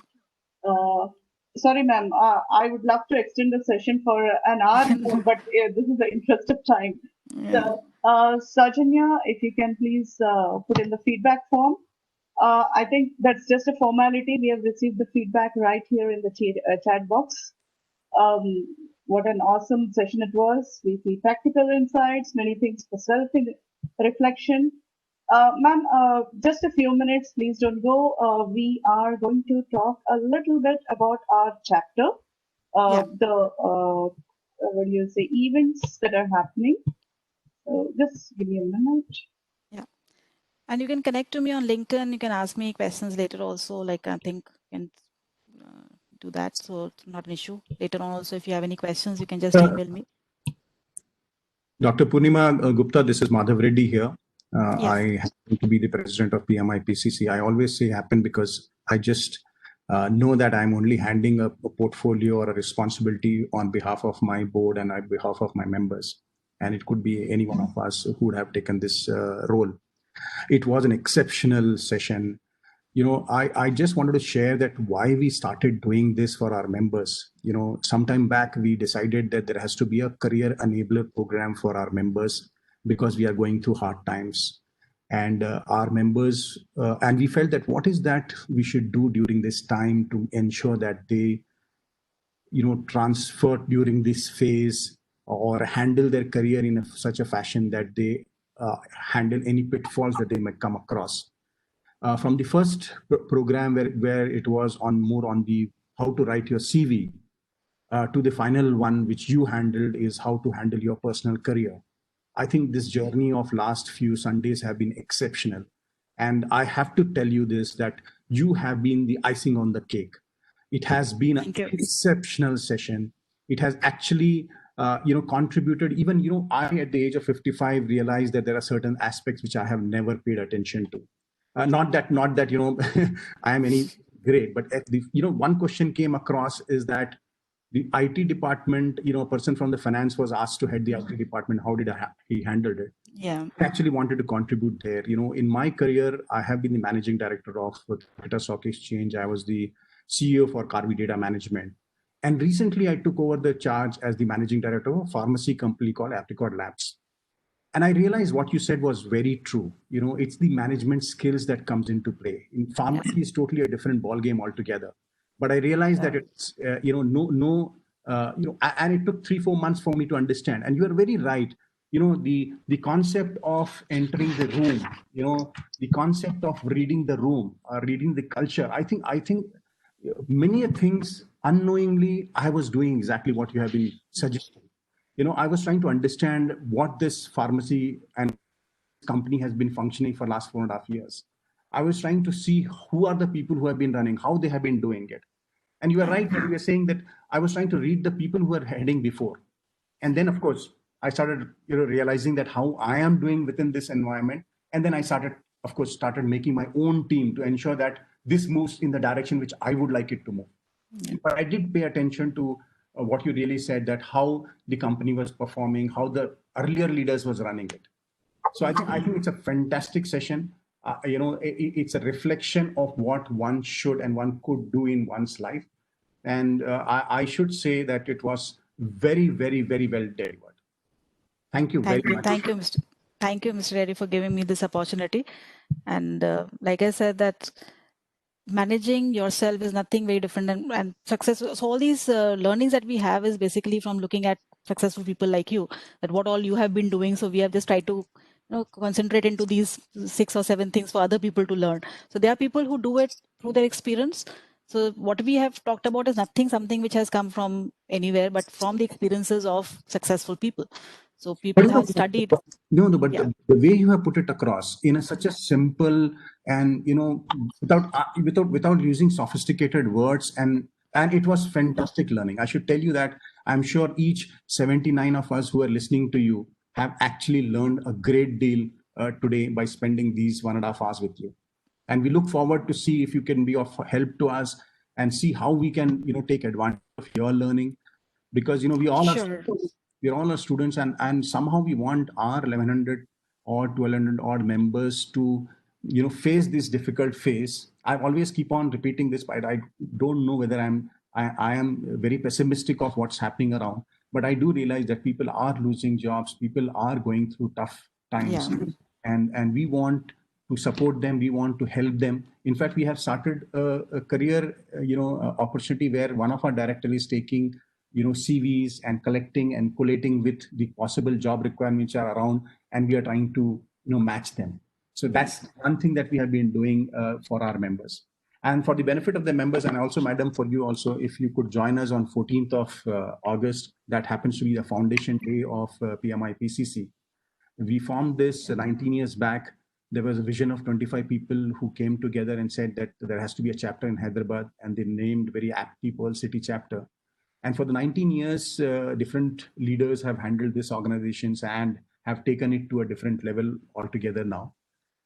Sorry, ma'am, I would love to extend the session for an hour more, but this is the interest of time. Yeah. So, Sajanya, if you can please put in the feedback form. I think that's just a formality. We have received the feedback right here in the chat box. What an awesome session it was. We see practical insights, many things for self-reflection. Ma'am, just a few minutes, please don't go. We are going to talk a little bit about our chapter, what do you say, events that are happening. So just give me a minute. Yeah. And you can connect to me on LinkedIn. You can ask me questions later also. Like I think you can do that. So it's not an issue. Later on also, if you have any questions, you can just email me. Dr. Purnima Gupta, this is Madhav Reddy here. Yes. I happen to be the president of PMI PCC. I always say happen because I just know that I'm only handing a portfolio or a responsibility on behalf of my board and on behalf of my members. And it could be any one of us who would have taken this role. It was an exceptional session. I just wanted to share that why we started doing this for our members. Sometime back, we decided that there has to be a career enabler program for our members because we are going through hard times. And our members, and we felt that what is that we should do during this time to ensure that they, transfer during this phase or handle their career in such a fashion that they handle any pitfalls that they might come across. From the first program where it was more on the how to write your CV to the final one, which you handled, is how to handle your personal career. I think this journey of last few Sundays have been exceptional. And I have to tell you this, that you have been the icing on the cake. It has been an exceptional session. It has actually contributed. Even, I at the age of 55 realized that there are certain aspects which I have never paid attention to. Not that I am any great, but one question came across is that the IT department, a person from the finance was asked to head the IT department. How did he handled it? Yeah. I actually wanted to contribute there. In my career, I have been the managing director of Calcutta Stock Exchange. I was the CEO for Karvi Data Management. And recently I took over the charge as the managing director of a pharmacy company called Apricot Labs. And I realized what you said was very true. It's the management skills that comes into play. In pharmacy is totally a different ballgame altogether. But I realized that it's, and it took 3-4 months for me to understand. And you are very right. The concept of entering the room, the concept of reading the room, reading the culture. I think many things unknowingly, I was doing exactly what you have been suggesting. I was trying to understand what this pharmacy and company has been functioning for the last 4.5 years. I was trying to see who are the people who have been running, how they have been doing it. And you are right when you were saying that I was trying to read the people who are heading before. And then, of course, I started realizing that how I am doing within this environment. And then I started making my own team to ensure that this moves in the direction which I would like it to move. But I did pay attention to what you really said, that how the company was performing, how the earlier leaders was running it. So I think it's a fantastic session. It's a reflection of what one should and one could do in one's life. And I should say that it was very, very, very well delivered. Thank you very much. Thank you, Mr. Reddy, for giving me this opportunity. And like I said, that managing yourself is nothing very different and success. So all these learnings that we have is basically from looking at successful people like you, that what all you have been doing. So we have just tried to concentrate into these 6 or 7 things for other people to learn. So there are people who do it through their experience. So what we have talked about is something which has come from anywhere, but from the experiences of successul people. So people have studied. But the way you have put it across in such a simple and without using sophisticated words, and it was fantastic learning. I should tell you that I'm sure each 79 of us who are listening to you have actually learned a great deal today by spending these 1.5 hours with you. And we look forward to see if you can be of help to us and see how we can take advantage of your learning, because we all are we're all students, and somehow we want our 1,100 or 1,200 odd members to face this difficult phase. I always keep on repeating this, but I don't know whether I am very pessimistic of what's happening around, but I do realize that people are losing jobs, people are going through tough times, and we want to support them, we want to help them. In fact, we have started a career opportunity where one of our directors is taking CVs and collecting and collating with the possible job requirements are around, and we are trying to match them. So that's one thing that we have been doing for our members. And for the benefit of the members, and also, madam, for you also, if you could join us on 14th of August, that happens to be the foundation day of PMI PCC. We formed this 19 years back. There was a vision of 25 people who came together and said that there has to be a chapter in Hyderabad, and they named very aptly Pearl City chapter. And for the 19 years, different leaders have handled these organizations and have taken it to a different level altogether now.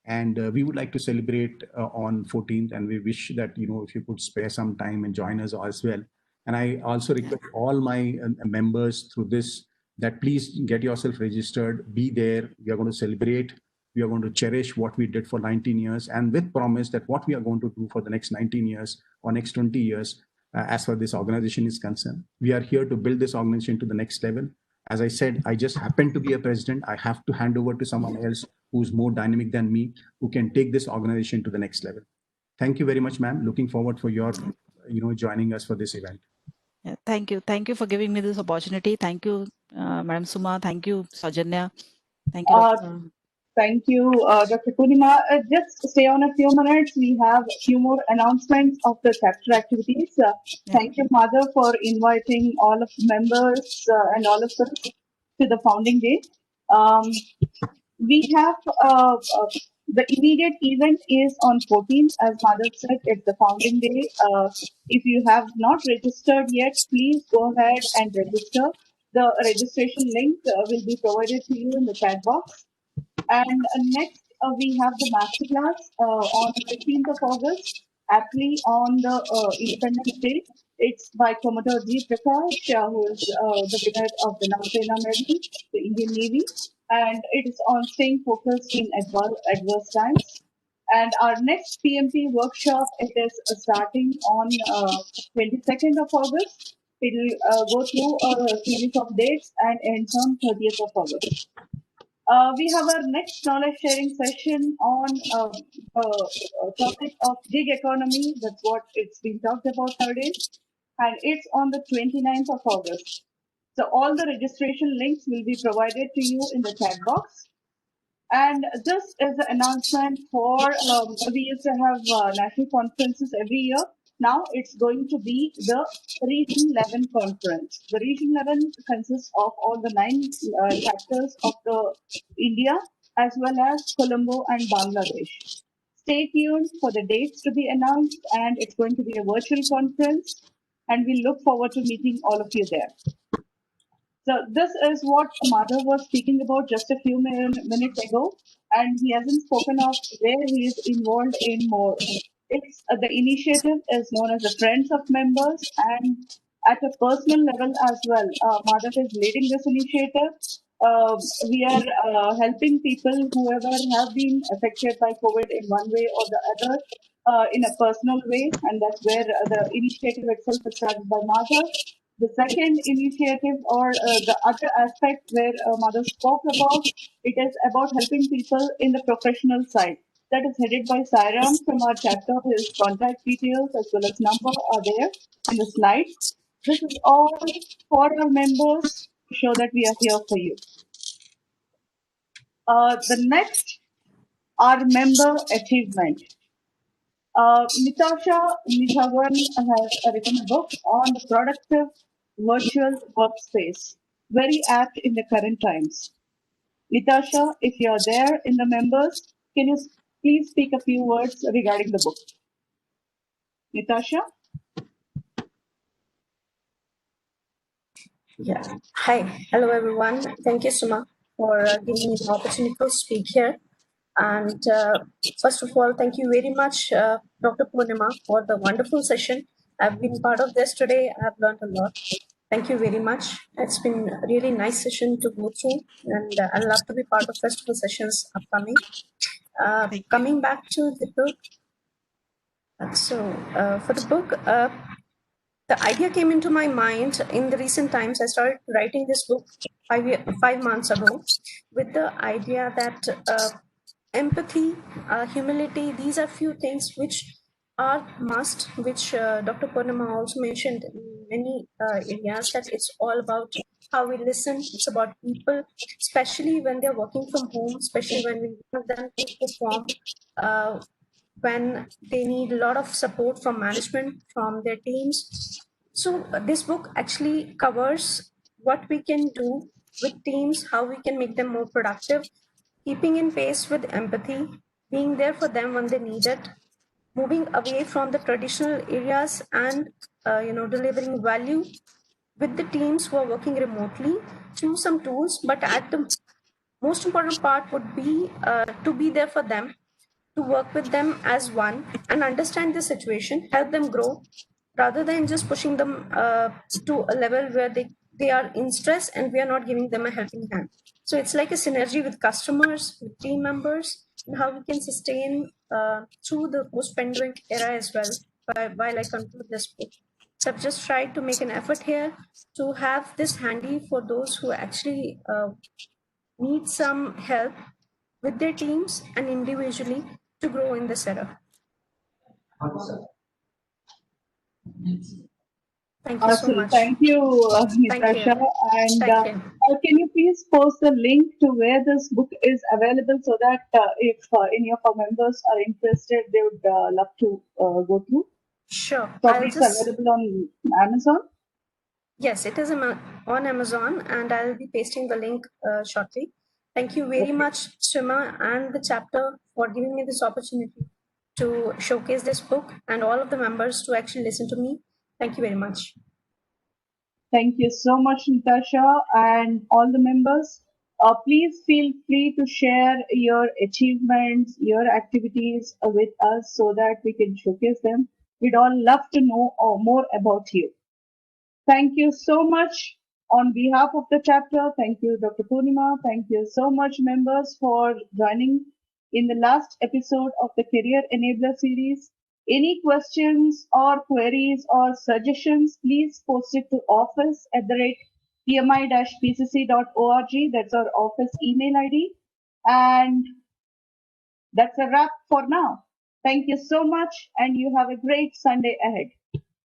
And we would like to celebrate on 14th, and we wish that, if you could spare some time and join us as well. And I also request all my members through this that please get yourself registered, be there. We are going to celebrate. We are going to cherish what we did for 19 years, and with promise that what we are going to do for the next 19 years or next 20 years, as far as this organization is concerned. We are here to build this organization to the next level. As I said, I just happen to be a president. I have to hand over to someone else who's more dynamic than me, who can take this organization to the next level. Thank you very much, ma'am. Looking forward for your, joining us for this event. Yeah, thank you. Thank you for giving me this opportunity. Thank you, Madam Suma. Thank you, Saujanya. Thank you, Dr. Thank you, Dr. Purnima. Just stay on a few minutes. We have a few more announcements of the chapter activities. Thank you, Mother, for inviting all of the members and all of us to the founding day. We have the immediate event is on 14th, as Mother said, it's the founding day. If you have not registered yet, please go ahead and register. The registration link will be provided to you in the chat box. And next, we have the masterclass on 15th of August, aptly on the Independence Day. It's by Commodore G. Prakash, who is the winner of the Navasena Medal, the Indian Navy. And it is on staying focused in adverse times. And our next PMP workshop, it is starting on 22nd of August. It will go through a series of dates and ends on 30th of August. We have our next knowledge sharing session on topic of gig economy. That's what it's been talked about nowadays. And it's on the 29th of August. So all the registration links will be provided to you in the chat box. And this is the announcement for, we used to have national conferences every year. Now it's going to be the Region 11 conference. The Region 11 consists of all the 9 chapters of the India as well as Colombo and Bangladesh. Stay tuned for the dates to be announced, and it's going to be a virtual conference, and we look forward to meeting all of you there. So this is what Madhav was speaking about just a few minutes ago, and he hasn't spoken of where he is involved in more. It's the initiative is known as the Friends of Members, and at a personal level as well, Madhav is leading this initiative. We are helping people whoever have been affected by COVID in one way or the other in a personal way, and that's where the initiative itself is started by Madhav. The second initiative or the other aspect where Mother spoke about, it is about helping people in the professional side. That is headed by Sairam from our chapter. His contact details as well as number are there in the slide. This is all for our members to show that we are here for you. The next, our member achievement. Natasha Nithavan has written a book on the productive virtual workspace, very apt in the current times. Natasha, if you're there in the members, can you please speak a few words regarding the book? Natasha? Yeah. Hi. Hello, everyone. Thank you, Suma, for giving me the opportunity to speak here. And first of all, thank you very much, Dr. Purnima, for the wonderful session. I've been part of this today. I've learned a lot. Thank you very much. It's been a really nice session to go through, and I'd love to be part of festival sessions upcoming. Coming back to the book. For the book, the idea came into my mind in the recent times. I started writing this book 5 months ago with the idea that empathy, humility, these are few things which are must, which Dr. Purnima also mentioned in many areas, that it's all about how we listen. It's about people, especially when they're working from home, especially when we want them to perform, when they need a lot of support from management, from their teams. So this book actually covers what we can do with teams, how we can make them more productive, keeping in pace with empathy, being there for them when they need it, moving away from the traditional areas and delivering value with the teams who are working remotely through some tools. But at the most important part would be to be there for them, to work with them as one and understand the situation, help them grow, rather than just pushing them to a level where they are in stress and we are not giving them a helping hand. So it's like a synergy with customers, with team members, and how we can sustain through the post-pandemic era as well, while I conclude this book. So I've just tried to make an effort here to have this handy for those who actually need some help with their teams and individually to grow in this era. Thank you so much. Thank you, Natasha. And can you please post the link to where this book is available so that if any of our members are interested, they would love to go through? Sure. Probably it's available on Amazon? Yes, it is on Amazon, and I'll be pasting the link shortly. Thank you very much, Sima, and the chapter for giving me this opportunity to showcase this book, and all of the members to actually listen to me. Thank you very much. Thank you so much, Natasha, and all the members. Please feel free to share your achievements, your activities with us so that we can showcase them. We'd all love to know more about you. Thank you so much on behalf of the chapter. Thank you, Dr. Purnima. Thank you so much, members, for joining in the last episode of the Career Enabler series. Any questions or queries or suggestions, please post it to office@pmi-pcc.org. That's our office email ID. And that's a wrap for now. Thank you so much, and you have a great Sunday ahead.